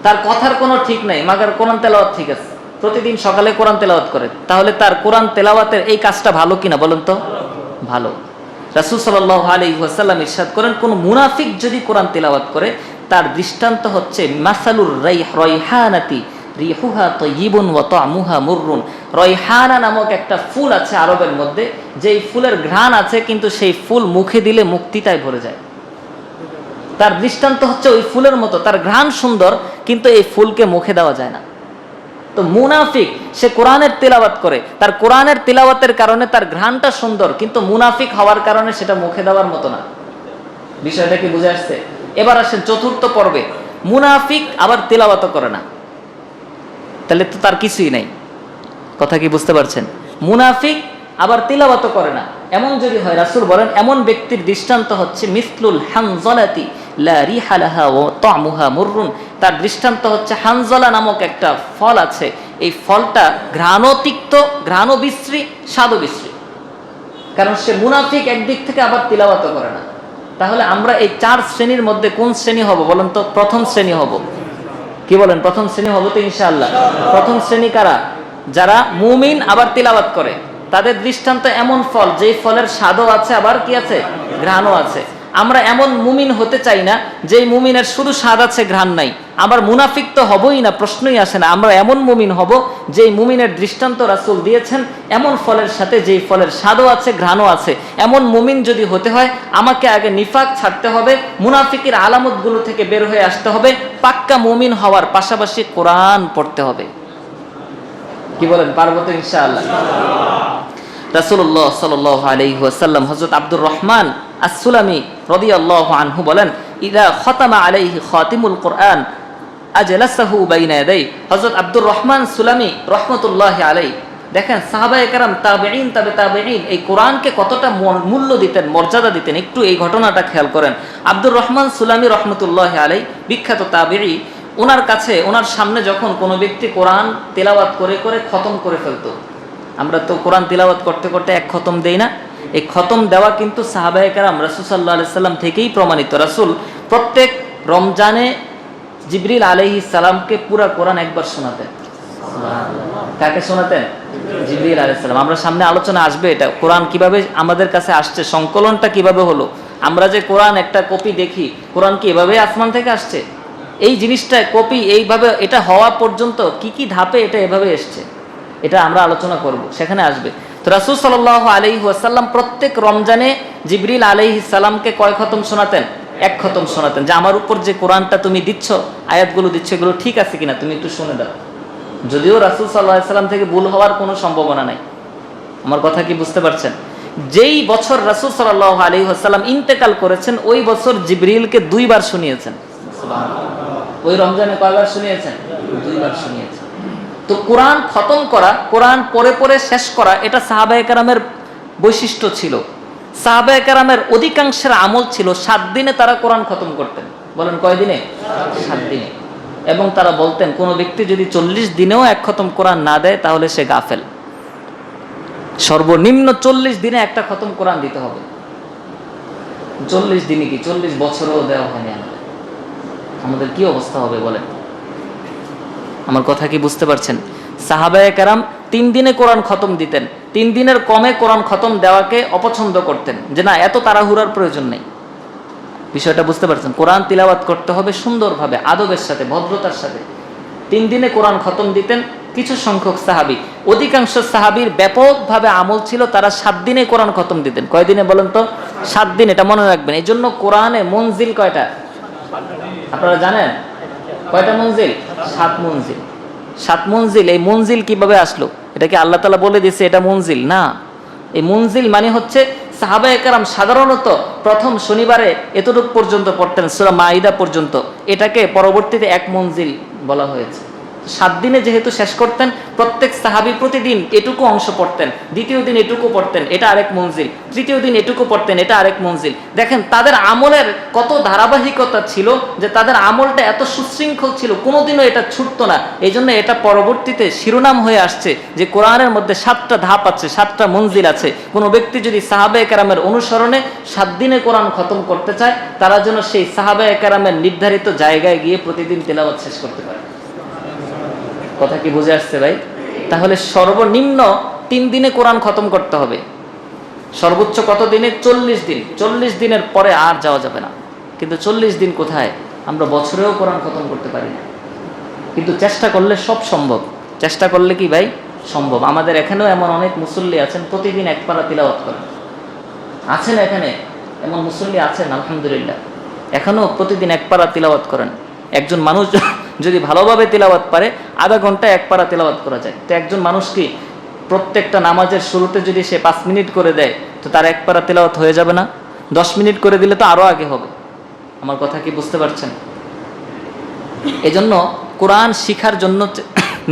তার কথার কোনো ঠিক নাই, মাগার কোরআন তেলাওয়াত ঠিক আছে, প্রতিদিন সকালে কোরআন তেলাওয়াত করে, তাহলে তার কোরআন তেলাওয়াতের এই কাজটা ভালো কিনা বলেন তো? ভালো। রাসূল সাল্লাল্লাহু আলাইহি ওয়াসাল্লাম ইরশাদ করেন, কোন মুনাফিক যদি কোরআন তেলাওয়াত করে তার দৃষ্টান্ত হচ্ছে মাসালুর রাইহানাতি রিহুহা তাইয়িবুন ওয়া তা'মুহা মুররুন। রাইহানা নামক একটা ফুল আছে আরবের মধ্যে, যেই ফুলের ঘ্রাণ আছে কিন্তু সেই ফুল মুখে দিলে মুক্তিতায় ভরে যায়। তার দৃষ্টান্ত হচ্ছে ওই ফুলের মতো, তার ঘ্রাণ সুন্দর কিন্তু এই ফুলকে মুখে দেওয়া যায় না। তো মুনাফিক সে কোরআনের তিলাওয়াত করে, তার কোরআনের তিলাওয়াতের কারণে তার ঘ্রাণটা সুন্দর, কিন্তু মুনাফিক হওয়ার কারণে সেটা মুখে দেওয়ার মতো না। বিষয়টা কি বুঝে আসছে? এবার আসেন চতুর্থ পর্বে, মুনাফিক আবার তিলাওয়াত করে না, তাহলে তো তার কিছুই নাই। কথা কি বুঝতে পারছেন? মুনাফিক আবার তিলাওয়াত করে না, এমন যদি হয়, রাসূল বলেন এমন ব্যক্তির দৃষ্টান্ত হচ্ছে মিসলুল হানজালাতি লা রিহা লাহা ওয়া তা'মুহা মুররুন। তার দৃষ্টান্ত হচ্ছে হানজালা নামক একটা ফল আছে, এই ফলটা ঘ্রাণও তিক্ত, ঘ্রাণও বিশ্রী, স্বাদও বিশ্রী। কারণ সে মুনাফিক একদিক থেকে আবার তিলাওয়াত করে না। তাহলে আমরা এই 4 শ্রেণীর মধ্যে কোন শ্রেণী হব বলেন তো? প্রথম শ্রেণী হব। কি বলেন? প্রথম শ্রেণী হব তো ইনশাআল্লাহ। প্রথম শ্রেণী কারা? যারা মুমিন আবার তিলাওয়াত করে, তাদের দৃষ্টান্ত এমন ফল যেই ফলের স্বাদও আছে, আবার কি আছে? ঘ্রাণও আছে। আমরা এমন মুমিন হতে চাই না যেই মুমিনের শুধু স্বাদ আছে, ঘ্রাণ নাই। আবার মুনাফিক তো হবই না, প্রশ্নই আসে না। আমরা এমন মুমিন হব যেই মুমিনের দৃষ্টান্ত রাসূল দিয়েছেন এমন ফলের সাথে যেই ফলের স্বাদও আছে, ঘ্রাণও আছে। এমন মুমিন যদি হতে হয়, আমাকে আগে নিফাক ছাড়তে হবে, মুনাফিকের আলামতগুলো থেকে বের হয়ে আসতে হবে, পাক্কা মুমিন হওয়ার পাশাপাশি কোরআন পড়তে হবে। কি বলেন, পারবো তো ইনশাআল্লাহ? রাসূলুল্লাহ সাল্লাল্লাহু আলাইহি ওয়াসাল্লাম হযরত আব্দুর রহমান আস-সুলামি রাদিয়াল্লাহু আনহু বলেন, ইযা খাতামা আলাইহি খাতিমুল কুরআন আজলাসাহু বাইনা ইয়াদাই। হযরত আব্দুর রহমান সুলামি রাহমাতুল্লাহি আলাইহি, দেখেন সাহাবায়ে কেরাম, তাবেঈন, তাবেঈন এই কোরআনকে কতটা মূল্য দিতেন, মর্যাদা দিতেন। একটু এই ঘটনাটা খেয়াল করেন। আব্দুর রহমান সুলামি রাহমাতুল্লাহি আলাইহি বিখ্যাত তাবেঈ, ওনার কাছে, ওনার সামনে যখন কোনো ব্যক্তি কোরআন তেলাওয়াত করে করে খতম করে ফেলতো, আমরা তো কোরআন তিলাওয়াত করতে করতে এক খতম দেই না, এই খতম দেওয়া কিন্তু সাহাবায়ে কেরাম রাসূল সাল্লাল্লাহু আলাইহি সাল্লাম থেকেই প্রমাণিত। রাসূল প্রত্যেক রমজানে জিবরিল আলাইহিস সালামকে পুরা কোরআন একবার শোনাতেন। কাকে শোনাতেন? জিবরিল আলাইহিস সালাম। আমরা সামনে আলোচনা আসবে এটা, কোরআন কিভাবে আমাদের কাছে আসছে, সংকলনটা কিভাবে হলো। আমরা যে কোরআন একটা কপি দেখি, কোরআন কি এভাবে আসমান থেকে আসছে? এই জিনিসটা কপি এইভাবে এটা হওয়া পর্যন্ত কি কি ধাপে এটা এভাবে এসছে, এটা আমরা আলোচনা করব, সেখানে আসবে। তো রাসূল সাল্লাল্লাহু আলাইহি ওয়াসাল্লাম প্রত্যেক রমজানে জিবরিল আলাইহিস সালামকে কয় খতম শোনাতেন? এক খতম শোনাতেন, যে আমার উপর যে কোরআনটা তুমি দিচ্ছ, আয়াতগুলো দিচ্ছ, এগুলো ঠিক আছে কিনা তুমি একটু শুনে দাও। যদিও রাসূল সাল্লাল্লাহু আলাইহি সাল্লাম থেকে ভুল হওয়ার কোনো সম্ভাবনা নাই। আমার কথা কি বুঝতে পারছেন? যেই বছর রাসূল সাল্লাল্লাহু আলাইহি ওয়াসাল্লাম ইন্তেকাল করেছেন, ওই বছর জিবরিলকে 2 বার শুনিয়েছেন। সুবহানাল্লাহ। ওই রমজানে কয়বার শুনিয়েছেন? 2 বার শুনিয়েছেন। তো কোরআন খতম করা, কোরআন পড়ে পড়ে শেষ করা, এটা সাহাবায়ে কেরামের বৈশিষ্ট্য ছিল। সাহাবায়ে কেরামের অধিকাংশের আমল ছিল 7 দিনে তারা কোরআন খতম করতেন। বলেন কয় দিনে? 7 দিনে। এবং তারা বলতেন কোন ব্যক্তি যদি 40 দিনেও এক খতম কোরআন না দেয় তাহলে সে গাফেল। সর্বনিম্ন 40 দিনে একটা খতম কোরআন দিতে হবে। 40 দিনে কি 40 বছরও দেওয়া হয়নি আমাদের কি অবস্থা হবে বলেন? আমার কথা কি বুঝতে পারছেন? সাহাবায়ে কেরাম 3 দিনে কোরআন খতম দিতেন। 3 দিনের কমে কোরআন খতম দেওয়াকে অপছন্দ করতেন, যে না এত তাড়াহুড়ার প্রয়োজন নেই। বিষয়টা বুঝতে পারছেন? কোরআন তিলাওয়াত করতে হবে সুন্দরভাবে, আদবের সাথে, ভদ্রতার সাথে। 3 দিনে কোরআন খতম দিতেন কিছু সংখ্যক সাহাবী। অধিকাংশ সাহাবীর ব্যাপকভাবে আমল ছিল তারা 7 দিনে কোরআন খতম দিতেন। কয় দিনে বলেন তো? 7 দিন। এটা মনে রাখবেন। এই জন্য কোরআনে মঞ্জিল কয়টা আপনারা জানেন? কয়টা মঞ্জিল? 7 মঞ্জিল। 7 মঞ্জিল। এই মঞ্জিল কিভাবে আসলো? এটা কি আল্লাহ তাআলা বলে দিয়েছে এটা মঞ্জিল? না, এই মঞ্জিল মানে হচ্ছে সাহাবায়ে কেরাম সাধারণত প্রথম শনিবারে এতটুকু পর্যন্ত পড়তেন, সূরা মাইদা পর্যন্ত। এটাকে পরবর্তীতে 1 মঞ্জিল বলা হয়েছে। 7 দিনে যেহেতু শেষ করতেন, প্রত্যেক সাহাবী প্রতিদিন এটুকু অংশ পড়তেন, দ্বিতীয় দিন এটুকু পড়তেন, এটা আরেক মঞ্জিল, তৃতীয় দিন এটুকু পড়তেন, এটা আরেক মঞ্জিল। দেখেন তাদের আমলের কত ধারাবাহিকতা ছিল, যে তাদের আমলটা এত সুশৃঙ্খল ছিল, কোনোদিনও এটা ছুটতো না। এই জন্য এটা পরবর্তীতে শিরোনাম হয়ে আসছে যে কোরআনের মধ্যে 7টা ধাপ আছে, 7টা মঞ্জিল আছে। কোনো ব্যক্তি যদি সাহাবায়ে কেরামের অনুসরণে 7 দিনে কোরআন খতম করতে চায়, তারা যেন সেই সাহাবায়ে কেরামের নির্ধারিত জায়গায় গিয়ে প্রতিদিন তেলাওয়াত শেষ করতে পারে। কথা কি বুঝে আসছে ভাই? তাহলে সর্বনিম্ন 3 দিনে কোরআন খতম করতে হবে। সর্বোচ্চ কত দিনে? 40 দিন। 40 দিনের পরে আর যাওয়া যাবে না। কিন্তু 40 দিন কোথায়? আমরা বছরেও কোরআন খতম করতে পারি না। কিন্তু চেষ্টা করলে সব সম্ভব। চেষ্টা করলে কি ভাই? সম্ভব। আমাদের এখানেও এমন অনেক মুসল্লি আছেন প্রতিদিন 1 পারা তিলাওয়াত করেন। আছেন এখানে এমন মুসল্লি আছেন, আলহামদুলিল্লাহ। এখনও প্রতিদিন 1 পারা তিলাওয়াত করেন। একজন মানুষ যদি ভালোভাবে তিলাওয়াত পারে, আধা ঘন্টায় 1 পারা তিলাওয়াত করা যায়। তো একজন মানুষ কি প্রত্যেকটা নামাজের শুরুতে যদি সে 5 মিনিট করে দেয়, তো তার 1 পারা তিলাওয়াত হয়ে যাবে না? 10 মিনিট করে দিলে তো আরো আগে হবে। আমার কথা কি বুঝতে পারছেন? এজন্য কোরআন শিখার জন্য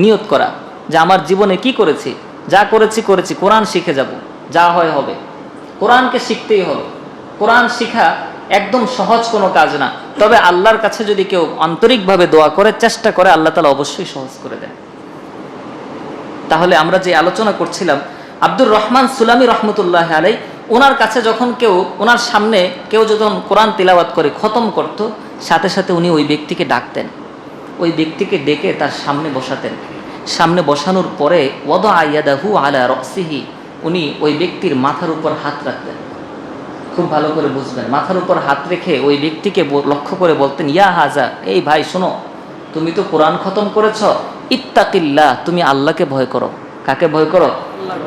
নিয়ত করা, যে আমার জীবনে কি করেছি, যা করেছি করেছি, কোরআন শিখে যাব, যা হয় হবে। কোরআনকে শিখতেই হবে। কোরআন শিখা একদম সহজ কোনো কাজ না। তবে আল্লাহর কাছে যদি কেউ আন্তরিকভাবে দোয়া করে, চেষ্টা করে, আল্লাহ তাআলা অবশ্যই সহজ করে দেন। তাহলে আমরা যে আলোচনা করছিলাম, আব্দুর রহমান সুলামি রহমতুল্লাহ আলাই, ওনার কাছে যখন কেউ, ওনার সামনে কেউ যখন কোরআন তিলাওয়াত করে খতম করত, সাথে সাথে উনি ওই ব্যক্তিকে ডাকতেন। ওই ব্যক্তিকে ডেকে তার সামনে বসাতেন। সামনে বসানোর পরে ওয়াদা ইয়াদাহু আলা রাসিহি, উনি ওই ব্যক্তির মাথার উপর হাত রাখতেন। খুব ভালো করে বুঝবেন। মাথার উপর হাত রেখে ওই ব্যক্তিকে লক্ষ্য করে বলতেন, ইয়া হাজা, এই ভাই শোনো, তুমি তো কোরআন খতম করেছ, ইত্তাকিল্লাহ, তুমি আল্লাহকে ভয় করো। কাকে ভয় করো?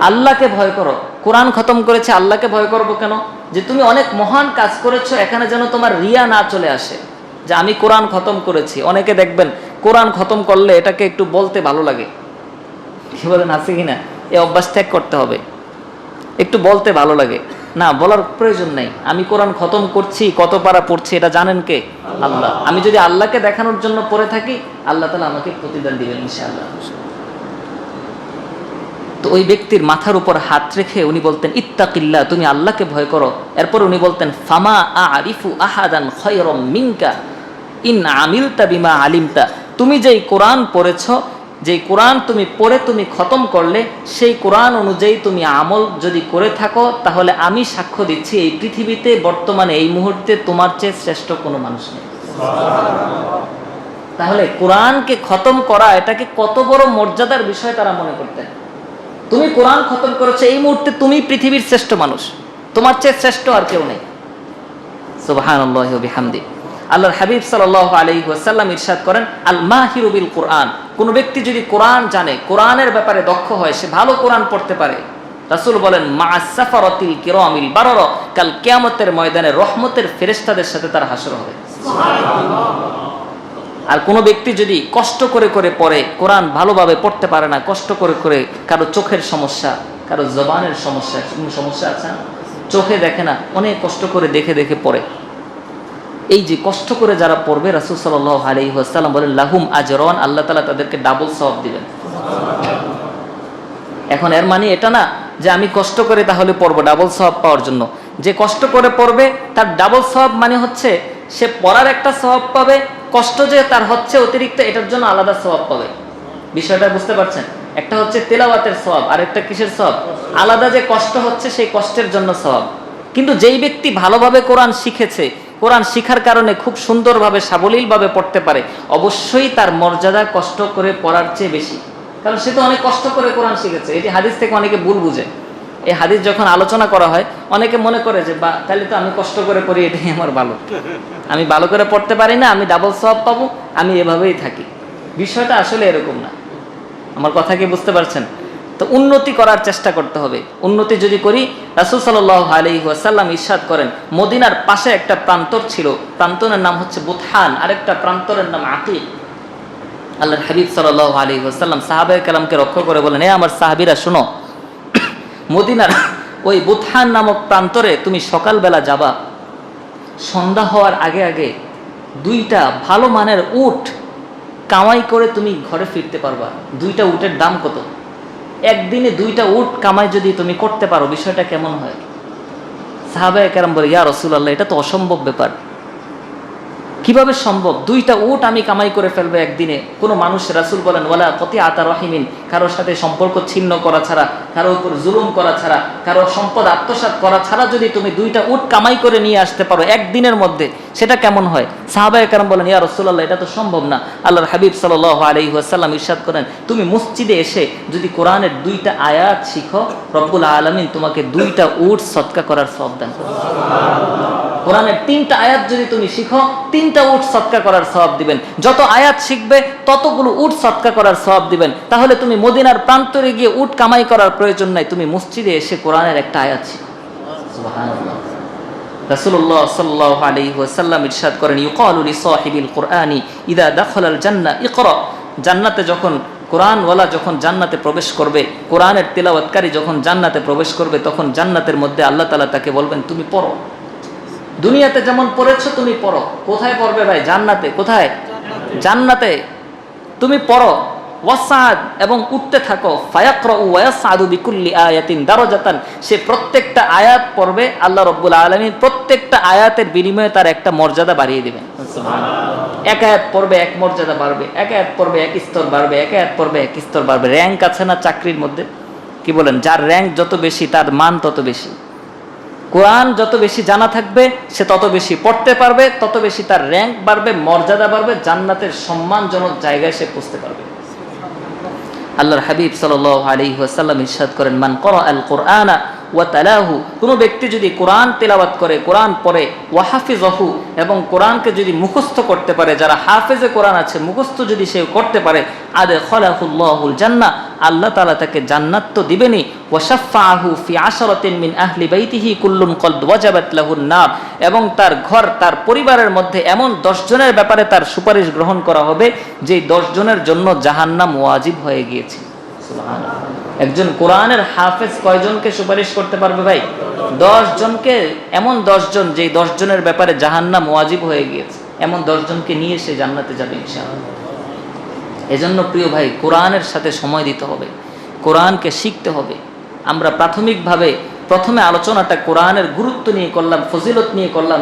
আল্লাহকে ভয় করো। কোরআন খতম করেছে, আল্লাহকে ভয় করবো কেন? যে তুমি অনেক মহান কাজ করেছো, এখানে যেন তোমার রিয়া না চলে আসে, যে আমি কোরআন খতম করেছি। অনেকে দেখবেন কোরআন খতম করলে এটাকে একটু বলতে ভালো লাগে। কি বলেন, আছে কিনা? এই অভ্যাস ত্যাগ করতে হবে। একটু বলতে ভালো লাগে না, বলার প্রয়োজন নেই। আমি কোরআন খতম করছি, কত পারা পড়ছি, এটা জানেন কে? আল্লাহ। আমি যদি আল্লাহকে দেখানোর জন্য পড়ে থাকি, আল্লাহ তাআলা আমাকে প্রতিদান দিবেন ইনশাআল্লাহ। তো ওই ব্যক্তির মাথার উপর হাত রেখে উনি বলতেন, ইত্তাকিল্লাহ, তুমি আল্লাহকে ভয় করো। এরপর উনি বলতেন, ফামা আরিফু আহাদান খায়রাম মিনকা ইন আমিলতা বিমা আলিমতা, তুমি যেই কোরআন পড়েছ, যেই কোরআন তুমি পড়ে তুমি খতম করলে, সেই কোরআন অনুযায়ী তুমি আমল যদি করে থাকো, তাহলে আমি সাক্ষ্য দিচ্ছি এই পৃথিবীতে বর্তমানে এই মুহূর্তে তোমার চেয়ে শ্রেষ্ঠ কোনো মানুষ নেই। তাহলে কোরআনকে খতম করা, এটাকে কত বড় মর্যাদার বিষয় তারা মনে করতেন। তুমি কোরআন খতম করেছো, এই মুহূর্তে তুমি পৃথিবীর শ্রেষ্ঠ মানুষ, তোমার চেয়ে শ্রেষ্ঠ আর কেউ নেই। সুবহানাল্লাহি ওয়া বিহামদিহি। আল্লাহর হাবিব সাল্লাল্লাহু আলাইহি ওয়াসাল্লাম ইরশাদ করেন, আল মাহিরু বিল কুরআন, কোন ব্যক্তি যদি কোরআন জানে, কোরআনের ব্যাপারে দক্ষ হয়, সে ভালো কোরআন পড়তে পারে। রাসূল বলেন, মা'আস সাফারাতিল কিরামিল বারারা, কাল কিয়ামতের ময়দানে রহমতের ফেরেশতাদের সাথে তার হাসর হবে। আর কোনো ব্যক্তি যদি কষ্ট করে করে পড়ে, কোরআন ভালোভাবে পড়তে পারে না, কষ্ট করে করে, কারো চোখের সমস্যা, কারো জবানের সমস্যা, কোনো সমস্যা আছে না, চোখে দেখে না, অনেক কষ্ট করে দেখে দেখে পড়ে, এই যে কষ্ট করে যারা পড়বে, রাসূল সাল্লাল্লাহু আলাইহি ওয়াসাল্লাম বলেন লাহুম আজরান, আল্লাহ তাআলা তাদেরকে ডাবল সওয়াব দিবেন। এখন এর মানে এটা না যে আমি কষ্ট করে তাহলে পড়বো ডাবল সওয়াব পাওয়ার জন্য। যে কষ্ট করে পড়বে তার ডাবল সওয়াব মানে হচ্ছে সে পড়ার একটা সওয়াব পাবে, কষ্ট যে তার হচ্ছে অতিরিক্ত এটার জন্য আলাদা সওয়াব পাবে। বিষয়টা বুঝতে পারছেন? একটা হচ্ছে তেলাওয়াতের সওয়াব, আর একটা কিসের সওয়াব? আলাদা যে কষ্ট হচ্ছে সেই কষ্টের জন্য সওয়াব। কিন্তু যেই ব্যক্তি ভালোভাবে কোরআন শিখেছে, কোরআন শিখার কারণে খুব সুন্দরভাবে সাবলীলভাবে পড়তে পারে, অবশ্যই তার মর্যাদা কষ্ট করে পড়ার চেয়ে বেশি, কারণ সে তো অনেক কষ্ট করে কোরআন শিখেছে। এটি হাদিস থেকে অনেকে ভুল বুঝে। এই হাদিস যখন আলোচনা করা হয় অনেকে মনে করে যে বা তাহলে তো আমি কষ্ট করে পড়ি, এটাই আমার ভালো, আমি ভালো করে পড়তে পারি না, আমি ডাবল সওয়াব পাবো, আমি এভাবেই থাকি। বিষয়টা আসলে এরকম না। আমার কথা কি বুঝতে পারছেন? তো উন্নতি করার চেষ্টা করতে হবে। উন্নতি যদি করি, রাসূল সাল্লাল্লাহু আলাইহি ওয়াসাল্লাম ইরশাদ করেন, মদিনার পাশে একটা প্রান্তর ছিল, প্রান্তরের নাম হচ্ছে বুতহান, আরেকটা প্রান্তরের নাম আকিক। আল্লাহর হাবিব সাল্লাল্লাহু আলাইহি ওয়াসাল্লাম সাহাবায়ে কেরামকে রক্ষা করে বলেন, এ আমার সাহাবীরা শোনো, মদিনার ওই বুতহান নামক প্রান্তরে তুমি সকালবেলা যাবা, সন্ধ্যা হওয়ার আগে আগে দুইটা ভালো মানের উট কামাই করে তুমি ঘরে ফিরতে পারবা। দুইটা উটের দাম কত? একদিনে দুইটা উট কামাই যদি তুমি করতে পারো, বিষয়টা কেমন হয়? সাহাবায়ে কেরাম বলে, ইয়া রাসূলুল্লাহ, এটা তো অসম্ভব ব্যাপার। কিভাবে সম্ভব? দুইটা উট আমি কামাই করে ফেলবো একদিনে? কোনো মানুষ, রাসূল বলেন, ওয়ালা কতিআতা রাহিমিন, কারোর সাথে সম্পর্ক ছিন্ন করা ছাড়া, কারো উপর জুলুম করা ছাড়া, কারো সম্পদ আত্মসাৎ করা ছাড়া যদি তুমি দুইটা উট কামাই করে নিয়ে আসতে পারো একদিনের মধ্যে, সেটা কেমন হয়? সাহাবায়ে কেরাম বলেন, ইয়া রাসূলুল্লাহ, এটা তো সম্ভব না। আল্লাহর হাবিব সাল্লাল্লাহু আলাইহি ওয়াসাল্লাম ইরশাদ করেন, তুমি মসজিদে এসে যদি কোরআনের দুইটা আয়াত শিখো, রব্বুল আলামিন তোমাকে দুইটা উট সদকা করার সওয়াব দান করবেন। কোরআনের 3টা আয়াত যদি তুমি শিখো, 3টা উট সদকা করার সওয়াব দিবেন। যত আয়াত শিখবে ততগুলো উট সদকা করার সওয়াব দিবেন। তাহলে তুমি মদিনার প্রান্তরে গিয়ে উট কামাই করার প্রয়োজন নাই, তুমি মসজিদে এসে কোরআনের একটা আয়াত শিখো। সুবহানাল্লাহ। রাসূলুল্লাহ সাল্লাল্লাহু আলাইহি ওয়াসাল্লাম ইরশাদ করেন, ইউকালু লিসাহিবিল কুরআনি ইযা দাখালাল জান্নাহ ইকরা। জান্নাতে যখন কোরআনওয়ালা যখন জান্নাতে প্রবেশ করবে, কোরআনের তিলাওয়াতকারী যখন জান্নাতে প্রবেশ করবে, তখন জান্নাতের মধ্যে আল্লাহ তাআলা তাকে বলবেন, তুমি পড়ো। দুনিয়াতে যেমন পড়েছো তুমি পড়ো। কোথায় পড়বে ভাই? জান্নাতে। কোথায়? জান্নাতে। তুমি পড়ো, ওয়াসাদ, এবং উঠতে থাকো, ফায়াকরাউ ওয়া ইয়াসআদু বিকুল্লি আয়াতিন দারাজাতান। সে প্রত্যেকটা আয়াত পড়বে, আল্লাহ রাব্বুল আলামিন প্রত্যেকটা আয়াতের বিনিময়ে তার একটা মর্যাদা বাড়িয়ে দিবেন। সুবহানাল্লাহ। এক আয়াত পড়বে এক মর্যাদা বাড়বে, এক আয়াত পড়বে এক স্তর বাড়বে, এক আয়াত পড়বে এক স্তর বাড়বে। র‍্যাঙ্ক আছে না চাকরির মধ্যে? কি বলেন? যার র‍্যাঙ্ক যত বেশি তার মান তত বেশি। কোরআন যত বেশি জানা থাকবে সে তত বেশি পড়তে পারবে, তত বেশি তার র‍্যাঙ্ক বাড়বে, মর্যাদা বাড়বে, জান্নাতের সম্মানজনক জায়গায় সে পৌঁছতে পারবে। আল্লাহর হাবিব সাল্লাল্লাহু আলাইহি ওয়াসাল্লাম ইরশাদ করেন, মান ক্বারাআল কুরআনা ওয়া তালাহু, কোনো ব্যক্তি যদি কোরআন তেলাওয়াত করে, কোরআন পড়ে, ওয়া হাফিজাহু, এবং কোরআনকে যদি মুখস্থ করতে পারে, যারা হাফেজে কোরআন আছে মুখস্থ যদি সে করতে পারে, আদখালাহুল্লাহুল জান্নাহ, আল্লাহ তাআলা তাকে জান্নাত তো দিবেনই, ওয়া শাফাআহু ফি আশরাতিন মিন আহলি বাইতিহি কুল্লুন ক্বাদ ওয়াজাবাত লাহুন নার, এবং তার ঘর, তার পরিবারের মধ্যে এমন 10 জনের ব্যাপারে তার সুপারিশ গ্রহণ করা হবে যেই 10 জনের জন্য জাহান্নাম ওয়াজিব হয়ে গিয়েছে। সুবহানাল্লাহ। একজন কোরআনের হাফেজ কয়জনকে সুপারিশ করতে পারবে ভাই? 10 জনকে। এমন 10 জন যেই 10 জনের ব্যাপারে জাহান্নাম ওয়াজিব হয়ে গিয়েছে, এমন 10 জনকে নিয়ে সে জান্নাতে যাবে ইনশাআল্লাহ। এজন্য প্রিয় ভাই, কোরআনের সাথে সময় দিতে হবে, কোরআনকে শিখতে হবে। আমরা প্রাথমিকভাবে প্রথমে আলোচনাটা কোরআনের গুরুত্ব নিয়ে করলাম, ফজিলত নিয়ে করলাম,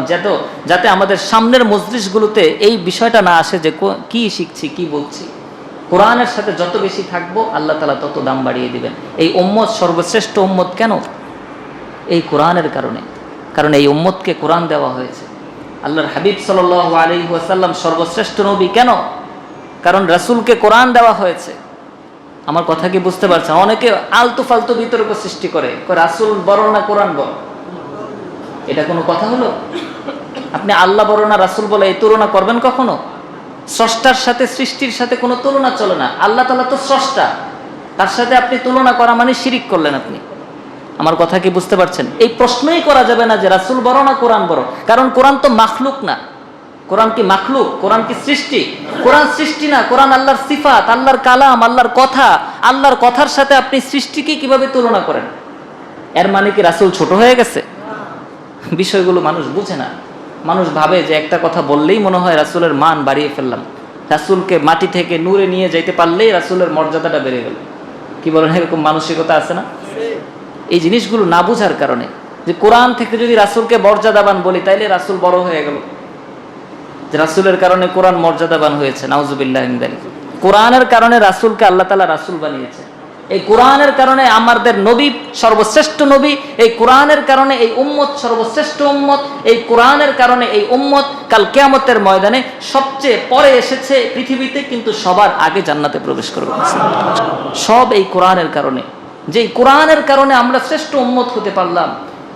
যাতে আমাদের সামনের মজলিসগুলোতে এই বিষয়টা না আসে যে কি শিখছি, কি বলছি। কোরআনের সাথে যত বেশি থাকবো আল্লাহ তাআলা তত দাম বাড়িয়ে দিবেন। এই উম্মত সর্বশ্রেষ্ঠ উম্মত কেন? এই কোরআনের কারণে। কারণ এই উম্মতকে কোরআন দেওয়া হয়েছে। আল্লাহর হাবিব সাল্লাল্লাহু আলাইহি ওয়াসাল্লাম সর্বশ্রেষ্ঠ নবী কেন? কারণ রাসূলকে কোরআন দেওয়া হয়েছে। আমার কথা কি বুঝতে পারছেন? অনেকে আলতু ফালতু বিতর্ক সৃষ্টি করে, রাসূল বড় না কোরআন বড়? এটা কোনো কথা হলো? আপনি আল্লাহ বড় না রাসূল বলে এই তুলনা করবেন কখনো? স্রষ্টার সাথে সৃষ্টির সাথে কোনো তুলনা চলে না। আল্লাহ তাআলা তো স্রষ্টা, তার সাথে আপনি তুলনা করা মানে শিরিক করলেন আপনি। আমার কথা কি বুঝতে পারছেন? এই প্রশ্নই করা যাবে না যে রাসূল বড় না কোরআন বড়, কারণ কোরআন তো মাখলুক না। কোরআন কি মাখলুক? কোরআন কি সৃষ্টি? কোরআন সৃষ্টি না, কোরআন আল্লাহর সিফাত, আল্লাহর কালাম, আল্লাহর কথা। আল্লাহর কথার সাথে আপনি সৃষ্টিকে কিভাবে তুলনা করেন? এর মানে কি রাসূল ছোট হয়ে গেছে? বিষয়গুলো মানুষ বুঝে না। মানুষ ভাবে যে একটা কথা বললেই মনে হয় রাসূলের মান বাড়িয়ে ফেললাম, রাসূলকে মাটি থেকে নূরে নিয়ে যাইতে পারলেই রাসূলের মর্যাদাটা বেড়ে গেল। কি বলেন? এরকম মানসিকতা আছে না? এই জিনিসগুলো না বুঝার কারণে, যে কোরআন থেকে যদি রাসূলকে মর্যাদাবান বলি তাইলে রাসূল বড় হয়ে গেল, যে রাসূলের কারণে কোরআন মর্যাদাবান হয়েছে। নাউজুবিল্লাহি মিন যালিক। কোরআনের কারণে রাসূলকে আল্লাহ তাআলা রাসূল বানিয়েছে। এই কোরআনের কারণে আমাদের নবী সর্বশ্রেষ্ঠ নবী, এই কোরআনের কারণে এই উম্মত সর্বশ্রেষ্ঠ উম্মত, এই কোরআনের কারণে এই উম্মত কাল কিয়ামতের ময়দানে সবচেয়ে পরে এসেছে পৃথিবীতে, কিন্তু সবার আগে জান্নাতে প্রবেশ করবে। সব এই কোরআনের কারণে। যেই কোরআনের কারণে আমরা শ্রেষ্ঠ উম্মত হতে পারলাম,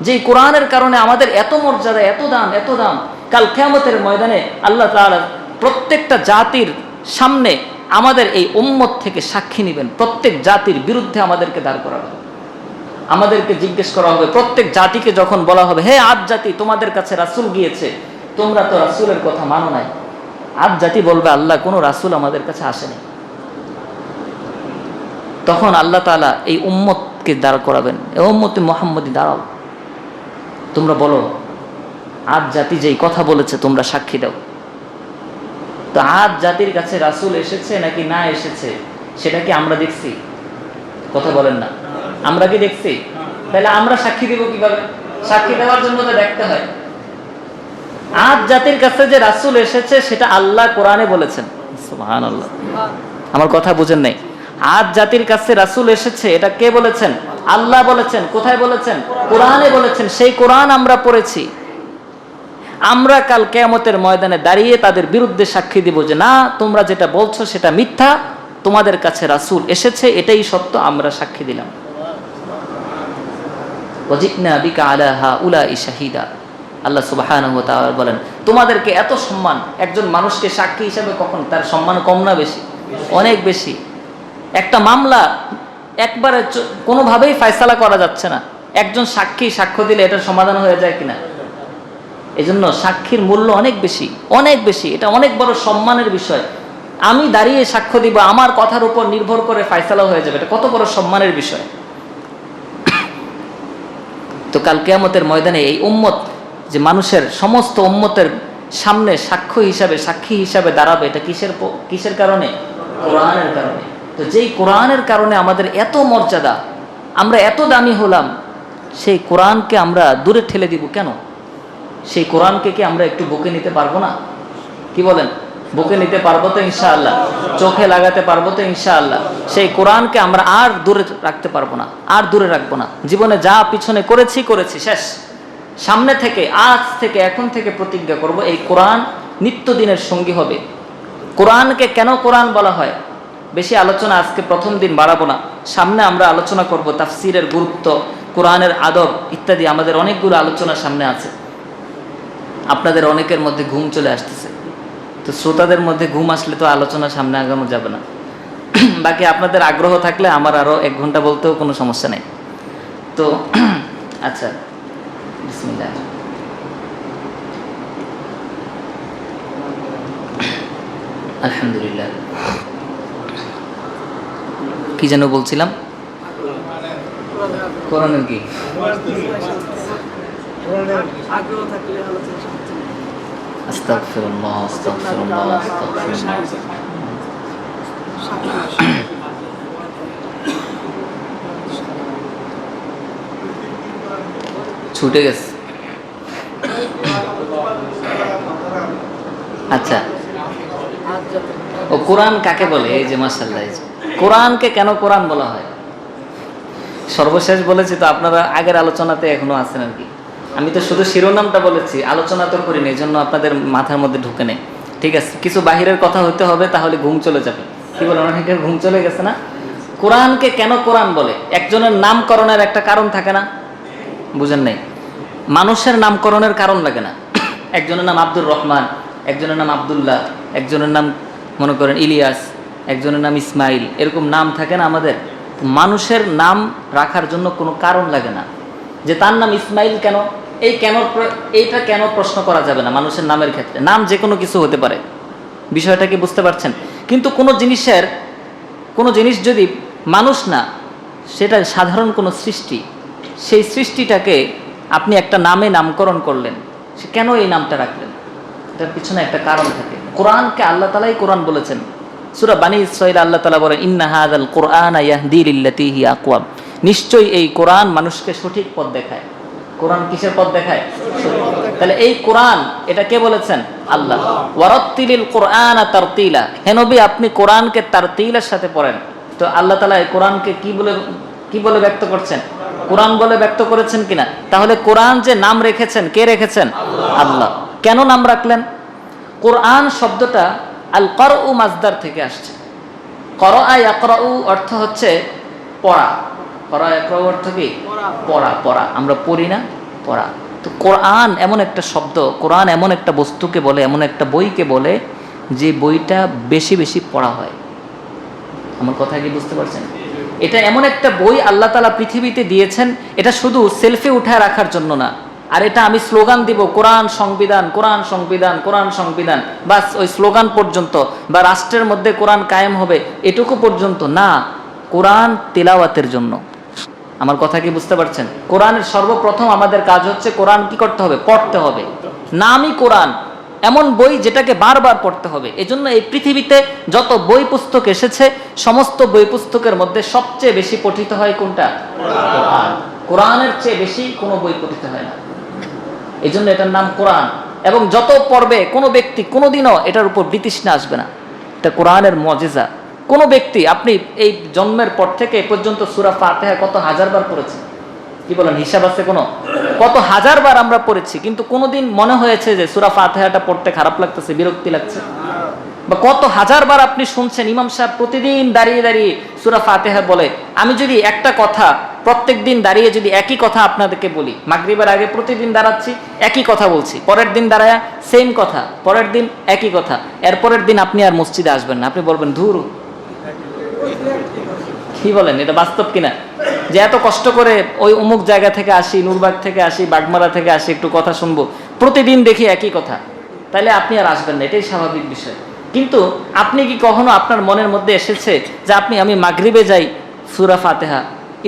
যেই কোরআনের কারণে আমাদের এত মর্যাদা, এত দাম, এত দাম। কাল কিয়ামতের ময়দানে আল্লাহ তাআলা প্রত্যেকটা জাতির সামনে আমাদের এই উম্মত থেকে সাক্ষী নেবেন। প্রত্যেক জাতির বিরুদ্ধে আমাদেরকে দাঁড় করা হবে, আমাদেরকে জিজ্ঞেস করা হবে। প্রত্যেক জাতিকে যখন বলা হবে, হে আদ জাতি, তোমাদের কাছে রাসূল গিয়েছে, তোমরা তো রাসূলের কথা মানো নাই। আদ জাতি বলবে, আল্লাহ কোনো রাসূল আমাদের কাছে আসেনি। তখন আল্লাহ তাআলা এই উম্মতকে দাঁড় করাবেন, এ উম্মতে মুহাম্মদী দাঁড়াও, তোমরা বলো আদ জাতি যেই কথা বলেছে তোমরা সাক্ষী দাও। তো আদ জাতির কাছে রাসূল এসেছে নাকি না এসেছে সেটা কি আমরা দেখছি? কথা বলেন না, আমরা কি দেখছি? তাহলে আমরা সাক্ষী দিব কিভাবে? সাক্ষী দেওয়ার জন্য তো দেখতে হয়। আদ জাতির কাছে যে রাসূল এসেছে সেটা আল্লাহ কোরআনে বলেছেন। সুবহানাল্লাহ, আমার কথা বুঝেন নাই? আদ জাতির কাছে রাসূল এসেছে, এটা কে বলেছেন? আল্লাহ বলেছেন। কোথায় বলেছেন? কোরআনে বলেছেন। সেই কোরআন আমরা পড়েছি। আমরা কাল কিয়ামতের ময়দানে দাঁড়িয়ে তাদের বিরুদ্ধে সাক্ষী দিব যে না, তোমরা যেটা বলছো সেটা মিথ্যা, তোমাদের কাছে রাসূল এসেছে এটাই সত্য, আমরা সাক্ষী দিলাম। ওয়াজি'না বিকা আলা হাউলাই শাহিদা। আল্লাহ সুবহানাহু ওয়া তাআলা বলেন, তোমাদেরকে এত সম্মান, একজন মানুষকে সাক্ষী হিসেবে কখন তার সম্মান কম না বেশি? অনেক বেশি। একটা মামলা একবারে কোনোভাবেই ফয়সালা করা যাচ্ছে না, একজন সাক্ষী সাক্ষ্য দিলে এটার সমাধান হয়ে যায় কিনা? এজন্য সাক্ষীর মূল্য অনেক বেশি, অনেক বেশি। এটা অনেক বড় সম্মানের বিষয়। আমি দাঁড়িয়ে সাক্ষ্য দিব, আমার কথার উপর নির্ভর করে ফয়সালা হয়ে যাবে, এটা কত বড় সম্মানের বিষয়। তো কাল কিয়ামতের ময়দানে এই উম্মত যে মানুষের সমস্ত উম্মতের সামনে সাক্ষ্য হিসাবে, সাক্ষী হিসাবে দাঁড়াবে, এটা কিসের কারণে? কোরআনের কারণে। তো যেই কোরআনের কারণে আমাদের এত মর্যাদা, আমরা এত দামি হলাম, সেই কোরআনকে আমরা দূরে ঠেলে দিব কেন? সেই কোরআনকে কি আমরা একটু বুকে নিতে পারবো না? কি বলেন? বুকে নিতে পারবো তো ইনশাআল্লাহ, চোখে লাগাতে পারবো তো ইনশাআল্লাহ। সেই কোরআনকে আমরা আর দূরে রাখতে পারবো না, আর দূরে রাখবো না। জীবনে যা পিছনে করেছি শেষ। সামনে থেকে, আজ থেকে, এখন থেকে প্রতিজ্ঞা করব, এই কোরআন নিত্যদিনের সঙ্গী হবে। কোরআনকে কেন কোরআন বলা হয় বেশি আলোচনা আজকে প্রথম দিন বাড়াবো না, সামনে আমরা আলোচনা করব। তাফসীরের গুরুত্ব, কোরআনের আদব ইত্যাদি আমাদের অনেকগুলো আলোচনা সামনে আছে। আপনাদের অনেকের মধ্যে ঘুম চলে আসতেছে, তো শ্রোতাদের মধ্যে ঘুম আসলে তো আলোচনা সামনে আগানো যাবে না। বাকি আপনাদের আগ্রহ থাকলে আমার আরো 1 ঘন্টা বলতেও কোনো সমস্যা নেই। তো আচ্ছা, বিসমিল্লাহ। আলহামদুলিল্লাহ। কি যেন বলছিলাম? কোরআনের কি আস্তাগফিরুল্লাহ, আস্তাগফিরুল্লাহ, আস্তাগফিরুল্লাহ। ছুটে গেছে। আচ্ছা, ও কোরআন কাকে বলে? এই যে মাশাআল্লাহ, কোরআনকে কেন কোরআন বলা হয় সর্বশেষ বলেছি তো, আপনারা আগের আলোচনাতে এখনো আছেন আর কি। আমি তো শুধু শিরোনামটা বলেছি, আলোচনা তো করিনি, এই জন্য আপনাদের মাথার মধ্যে ঢুকে নেই। ঠিক আছে, কিছু বাহিরের কথা হইতে হবে, তাহলে ঘুম চলে যাবে। কি বলেন? অনেকের ঘুম চলে গেছে না? কোরআনকে কেন কোরআন বলে? একজনের নামকরণের একটা কারণ থাকে না? বুঝেন নাই? মানুষের নামকরণের কারণ লাগে না। একজনের নাম আব্দুর রহমান, একজনের নাম আব্দুল্লাহ, একজনের নাম মনে করেন ইলিয়াস, একজনের নাম ইসমাইল, এরকম নাম থাকে না আমাদের। মানুষের নাম রাখার জন্য কোনো কারণ লাগে না। যে তার নাম ইসমাইল কেন, এইটা কেন প্রশ্ন করা যাবে না মানুষের নামের ক্ষেত্রে। নাম যে কোনো কিছু হতে পারে, বিষয়টা কি বুঝতে পারছেন? কিন্তু কোনো জিনিস যদি মানুষ না, সেটা সাধারণ কোনো সৃষ্টি, সেই সৃষ্টিটাকে আপনি একটা নামে নামকরণ করলেন, সে কেন এই নামটা রাখলেন? এটার পিছনে একটা কারণ থাকে। কোরআনকে আল্লাহ তাআলাই কোরআন বলেছেন। সূরা বানী ইসরাঈল আল্লাহ তাআলা বলেন, ইন্না হাযাল কুরআনা ইয়াহদি লিল্লাতী হিয়া আকওয়াম, নিশ্চয়ই এই কোরআন মানুষকে সঠিক পথ দেখায়। কোরআন কিসের পথ দেখায়? তাহলে এই কোরআন, এটা কে বলেছেন? আল্লাহ। ওয়ারাত্তিলিল কুরআনা তারতিলা, হে নবী আপনি কোরআনকে তারতিলের সাথে পড়েন। তো আল্লাহ তাআলা এই কোরআনকে কি বলে ব্যক্ত করছেন? কোরআন বলে ব্যক্ত করেছেন কিনা? তাহলে কোরআন যে নাম রেখেছেন, কে রেখেছেন? আল্লাহ। কেন নাম রাখলেন? কোরআন শব্দটা আল করউ মাজদার থেকে আসছে। করআ ইয়াকরাউ অর্থ হচ্ছে পড়া। করআ ইয়াকরাউ অর্থ কি? পড়া। আমরা পড়ি না, পড়া। তো কোরআন এমন একটা শব্দ, কোরআন এমন একটা বস্তুকে বলে, এমন একটা বইকে বলে যে বইটা বেশি বেশি পড়া হয়। আমার কথা কি বুঝতে পারছেন? এটা এমন একটা বই আল্লাহ তাআলা পৃথিবীতে দিয়েছেন, এটা শুধু সেলফি উঠায় রাখার জন্য না, আর এটা আমি স্লোগান দিব কোরআন সংবিধান, কোরআন সংবিধান, কোরআন সংবিধান, বাস ওই স্লোগান পর্যন্ত, বা রাষ্ট্রের মধ্যে কোরআন কায়েম হবে এটুকু পর্যন্ত না। কোরআন তিলাওয়াতের জন্য। আমার কথা কি বুঝতে পারছেন? কোরআনের সর্বপ্রথম আমাদের কাজ হচ্ছে কোরআন কি করতে হবে? পড়তে হবে। নামই কোরআন, এমন বই যেটাকে বারবার পড়তে হবে। এজন্য এই পৃথিবীতে যত বই পুস্তক এসেছে, সমস্ত বই পুস্তকের মধ্যে সবচেয়ে বেশি পঠিত হয় কোনটা? কোরআন। কোরআনের চেয়ে বেশি কোনো বই পঠিত হয় না। এই জন্য এটার নাম কোরআন। এবং যত পড়বে কোনো ব্যক্তি কোনোদিনও এটার উপর বিতৃষ্ণা আসবে না। এটা কোরআনের মুজিজা। কোনো ব্যক্তি, আপনি এই জন্মের পর থেকে এ পর্যন্ত সূরা ফাতিহা কত হাজার বার পড়েছেন? কি বলেন, হিসাব আছে কোনো? কত হাজার বার আমরা পড়েছি, কিন্তু কোনোদিন মনে হয়েছে যে সূরা ফাতিহাটা পড়তে খারাপ লাগতেছে, বিরক্তি লাগছে? বা কত হাজার বার আপনি শুনছেন ইমাম সাহেব প্রতিদিন দাঁড়িয়ে দাঁড়িয়ে সূরা ফাতিহা বলে। আমি যদি একটা কথা প্রত্যেক দিন দাঁড়িয়ে যদি একই কথা আপনাদেরকে বলি, মাগরিবের আগে প্রতিদিন দাঁড়াচ্ছি, একই কথা বলছি, পরের দিন দাঁড়ায়া সেম কথা, পরের দিন একই কথা, এরপরের দিন আপনি আর মসজিদে আসবেন না, আপনি বলবেন ধুর। কি বলেন, এটা বাস্তব কিনা? যে এত কষ্ট করে ওই অমুক জায়গা থেকে আসি, নূরবাগ থেকে আসি, বাগমারা থেকে আসি, একটু কথা শুনবো, প্রতিদিন দেখি একই কথা, তাহলে আপনি আর আসবেন না, এটাই স্বাভাবিক বিষয়। কিন্তু আপনি কি কখনো আপনার মনের মধ্যে এসেছে যে আমি মাগরিবে যাই সূরা ফাতিহা,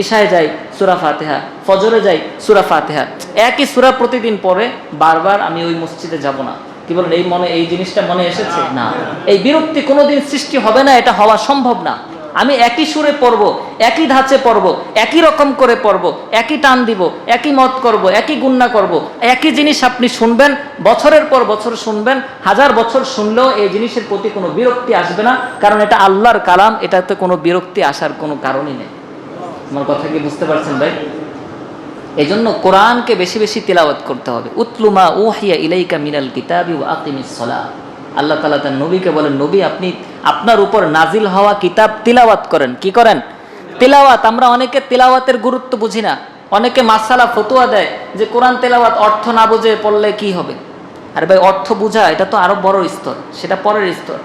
ইশায় যাই সূরা ফাতিহা, ফজরে যাই সূরা ফাতিহা, একই সূরা প্রতিদিন পড়ে বারবার আমি ওই মসজিদে যাব না? কি বলেন, এই জিনিসটা মনে এসেছে? না। এই বিরক্তি কোনোদিন সৃষ্টি হবে না, এটা হওয়া সম্ভব না। আমি একই সুরে পড়ব, একই ধাঁচে পড়ব, একই রকম করে পড়ব, একই টান দিব, একই মত করব, একই গুণনা করব, একই জিনিস আপনি শুনবেন, বছরের পর বছর শুনবেন, হাজার বছর শুনলেও এই জিনিসের প্রতি কোনো বিরক্তি আসবে না, কারণ এটা আল্লাহর কালাম, এটাতে কোনো বিরক্তি আসার কোনো কারণই নেই। আমার কথা কি বুঝতে পারছেন ভাই? এই জন্য কোরআনকে বেশি বেশি তিলাওয়াত করতে হবে। উতলু মা উহিয়া ইলাইকা মিনাল কিতাবি ওয়া আকিমিস সালাহ। আল্লাহ তাআলা তার নবীকে বলেন, নবী আপনি আপনার উপর নাজিল হওয়া কিতাব তিলাওয়াত করেন। কি করেন? তিলাওয়াত। আমরা অনেকে তিলাওয়াতের গুরুত্ব বুঝি না। অনেকে মাসালা ফতোয়া দেয় যে কোরআন তিলাওয়াত অর্থ না বুঝে পড়লে কি হবে। আরে ভাই, অর্থ বোঝা এটা তো আরো বড় স্তর, সেটা পরের স্তর।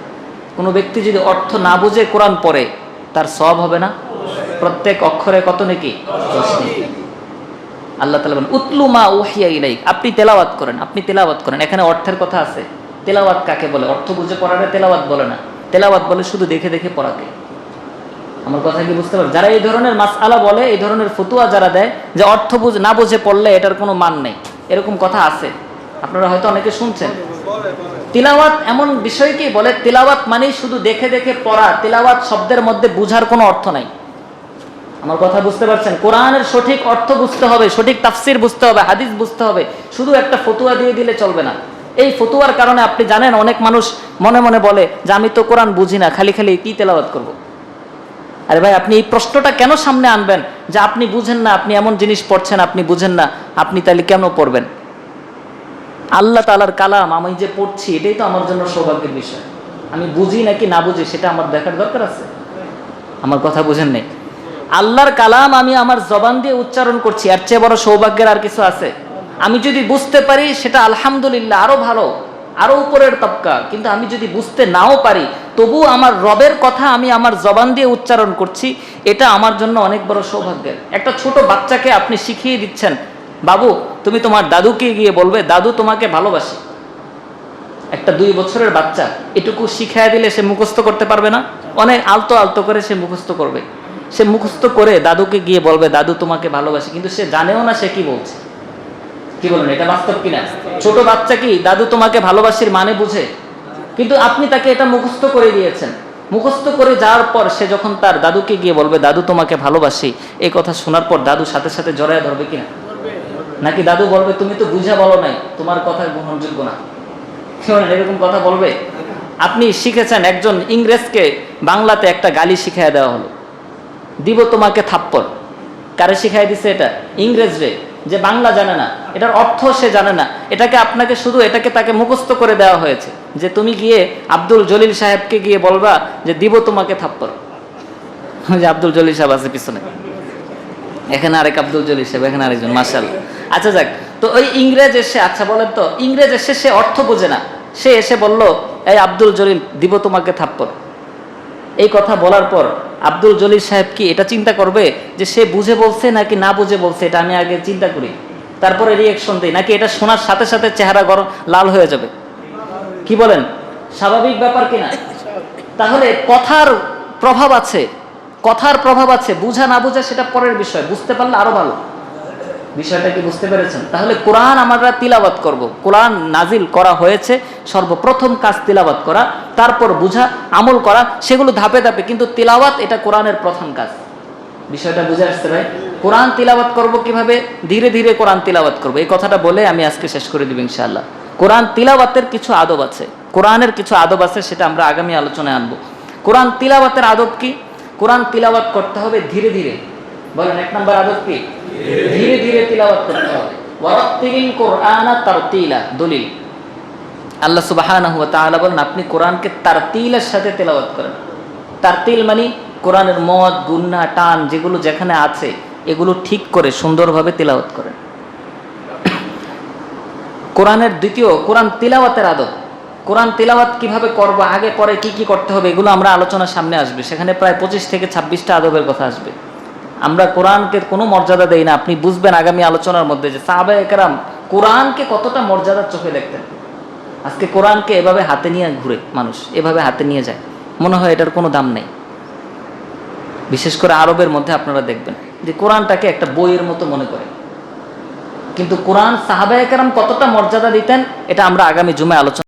কোনো ব্যক্তি যদি অর্থ না বুঝে কোরআন পড়ে, তার সওয়াব হবে না? প্রত্যেক অক্ষরে কত নেকি? 10 নেকি। আল্লাহ তাআলা বলেন উতলু মা উহিয়া ইলাইক, আপনি তেলাওয়াত করেন, আপনি তেলাওয়াত করেন। এখানে অর্থের কথা আছে। তেলাওয়াত কাকে বলে? অর্থ বুঝে পড়াটা তেলাওয়াত বলে না। তেলাওয়াত বলে শুধু দেখে দেখে পড়াকে। আমার কথা কি বুঝতে পারেন? যারা এই ধরনের মাসআলা বলে, এই ধরনের ফতোয়া যারা দেয় যে অর্থ না বুঝে পড়লে এটার কোনো মান নেই, এরকম কথা আছে, আপনারা হয়তো অনেকে শুনছেন। তিলাওয়াত এমন বিষয়কেই বলে, তিলাওয়াত মানেই শুধু দেখে দেখে পড়া। তিলাওয়াত শব্দের মধ্যে বুঝার কোনো অর্থ নাই। আমার কথা বুঝতে পারছেন? কোরআনের সঠিক অর্থ বুঝতে হবে, সঠিক তাফসির বুঝতে হবে, হাদিস বুঝতে হবে। শুধু একটা ফতোয়া দিয়ে দিলে চলবে না। এই ফতোয়ার কারণে আপনি জানেন অনেক মানুষ মনে মনে বলে যে আমি তো কোরআন বুঝি না, খালি খালি কি তেলাওয়াত করব। আরে ভাই, আপনি এই প্রশ্নটা কেন সামনে আনবেন যে আপনি বুঝেন না, আপনি এমন জিনিস পড়ছেন আপনি বুঝেন না, আপনি তাহলে কেন পড়বেন? আল্লাহ তাআলার কালাম আমি যে পড়ছি, এটাই তো আমার জন্য সৌভাগ্যের বিষয়। আমি বুঝি নাকি না বুঝি সেটা আমার দেখার দরকার আছে? আমার কথা বুঝেন নাই? আল্লাহর কালাম আমি আমার জবান দিয়ে উচ্চারণ করছি, এর চেয়ে বড় সৌভাগ্যের আর কিছু আছে? আমি যদি বুঝতে পারি সেটা আলহামদুলিল্লাহ, আরো ভালো, আরো উপরের তবকা। কিন্তু আমি যদি বুঝতে নাও পারি, তবু আমার রবের কথা আমি আমার জবান দিয়ে উচ্চারণ করছি, এটা আমার জন্য অনেক বড় সৌভাগ্যের। একটা ছোট বাচ্চাকে আপনি শিখিয়ে দিচ্ছেন বাবু তুমি তোমার দাদুকে গিয়ে বলবে দাদু তোমাকে ভালোবাসে। একটা 2 বছরের বাচ্চা এটুকু শিখাইয়া দিলে সে মুখস্থ করতে পারবে না? অনেক আলতো আলতো করে সে মুখস্থ করবে। সে মুখস্থ করে দাদুকে গিয়ে বলবে দাদু তোমাকে ভালোবাসে, কিন্তু সে জানেও না সে কি বলছে। কি বলেন, এটা বাস্তব কিনা? ছোট বাচ্চা কি দাদু তোমাকে ভালোবাসির মানে বুঝে? কিন্তু আপনি তাকে এটা মুখস্থ করে দিয়েছেন। মুখস্থ করে যাওয়ার পর সে যখন তার দাদুকে গিয়ে বলবে দাদু তোমাকে ভালোবাসি, এই কথা শোনার পর দাদু সাথে সাথে জড়ায় ধরবে কিনা? নাকি দাদু বলবে তুমি তো বুঝা বলো নাই, তোমার কথা গ্রহণযোগ্য না? এরকম কথা বলবে? আপনি শিখেছেন একজন ইংরেজকে বাংলাতে একটা গালি শিখাই দেওয়া হলো, দিব তোমাকে থাপ্পড়। কারে শিখাই দিছে এটা? ইংরেজরে, যে বাংলা জানে না, এটার অর্থ সে জানে না। এটাকে আপনাকে শুধু এটাকে তাকে মুখস্থ করে দেওয়া হয়েছে যে তুমি গিয়ে আব্দুল জলিল সাহেবকে গিয়ে বলবা যে দিব তোমাকে থাপ্পড়। যে আব্দুল জলিল সাহেব আছে পিছনে, এখানে আরেক আব্দুল জলিল সাহেব, এখানে আরেকজন, মাশাআল্লাহ। আচ্ছা যাক, তো ওই ইংরেজ এসে, আচ্ছা বলেন তো, ইংরেজ এসে সে অর্থ বোঝে না, সে এসে বলল এই আব্দুল জলিল দিব তোমাকে থাপ্পড়। এই কথা বলার পর আব্দুল জলিল সাহেব কি এটা চিন্তা করবে যে সে বুঝে বলছে নাকি না বুঝে বলছে? এটা আমি আগে চিন্তা করি, তারপরে রিয়েকশন দিই, নাকি এটা শোনার সাথে সাথে চেহারা গরম লাল হয়ে যাবে? কি বলেন, স্বাভাবিক ব্যাপার কিনা? তাহলে কথার প্রভাব আছে, কথার প্রভাব আছে। বুঝা না বুঝা সেটা পরের বিষয়, বুঝতে পারলে আরো ভালো। বিষয়টা কি বুঝতে পেরেছেন? তাহলে কোরআন আমরা তিলাওয়াত করব। কোরআন নাজিল করা হয়েছে, সর্বপ্রথম কাজ তিলাওয়াত করা, তারপর বুঝা, আমল করা, সেগুলো ধাপে ধাপে, কিন্তু তিলাওয়াত এটা কোরআনের প্রথম কাজ। বিষয়টা বুঝে আসতে ভাই? কোরআন তিলাওয়াত করব কিভাবে? ধীরে ধীরে কোরআন তিলাওয়াত করব। এই কথাটা বলে আমি আজকে শেষ করে দিব ইনশাআল্লাহ। কোরআন তিলাওয়াতের কিছু আদব আছে, কোরআনের কিছু আদব আছে, সেটা আমরা আগামী আলোচনায় আনবো। কোরআন তিলাওয়াতের আদব কি? কোরআন তিলাওয়াত করতে হবে ধীরে ধীরে। বলেন, 1 নম্বর আদব কি? ধীরে ধীরে তিলাওয়াত করতে হবে। ওয়ারাত্তিলিল কুরআনা তারতিলা, দলিল। আল্লাহ সুবহানাহু ওয়া তাআলা বলেন আপনি কোরআনকে তারতিলের সাথে তেলাওয়াত করেন। তারতিল মানে কোরআনের মদ, গুন্না, টান যেগুলো যেখানে আছে এগুলো ঠিক করে সুন্দরভাবে তিলাওয়াত করেন। কোরআনের দ্বিতীয়, কোরআন তিলাওয়াতের আদব। কোরআন তিলাওয়াত কিভাবে করব, আগে পরে কি কি করতে হবে, এগুলো আমরা আলোচনার সামনে আসবে। সেখানে প্রায় 25 থেকে 26টা আদবের কথা আসবে। আমরা কোরআনকে কোনো মর্যাদা দেই না। আপনি বুঝবেন আগামী আলোচনার মধ্যে যে সাহাবায়ে কেরাম কোরআনকে কতটা মর্যাদার চোখে দেখতেন। আজকে কোরআনকে এভাবে হাতে নিয়ে ঘুরে মানুষ, এভাবে হাতে নিয়ে যায়, মনে হয় এটার কোনো দাম নেই। বিশেষ করে আরবের মধ্যে আপনারা দেখবেন যে কোরআনটাকে একটা বইয়ের মতো মনে করে। কিন্তু কোরআন সাহাবায়ে কেরাম কতটা মর্যাদা দিতেন এটা আমরা আগামী জুমায় আলোচনা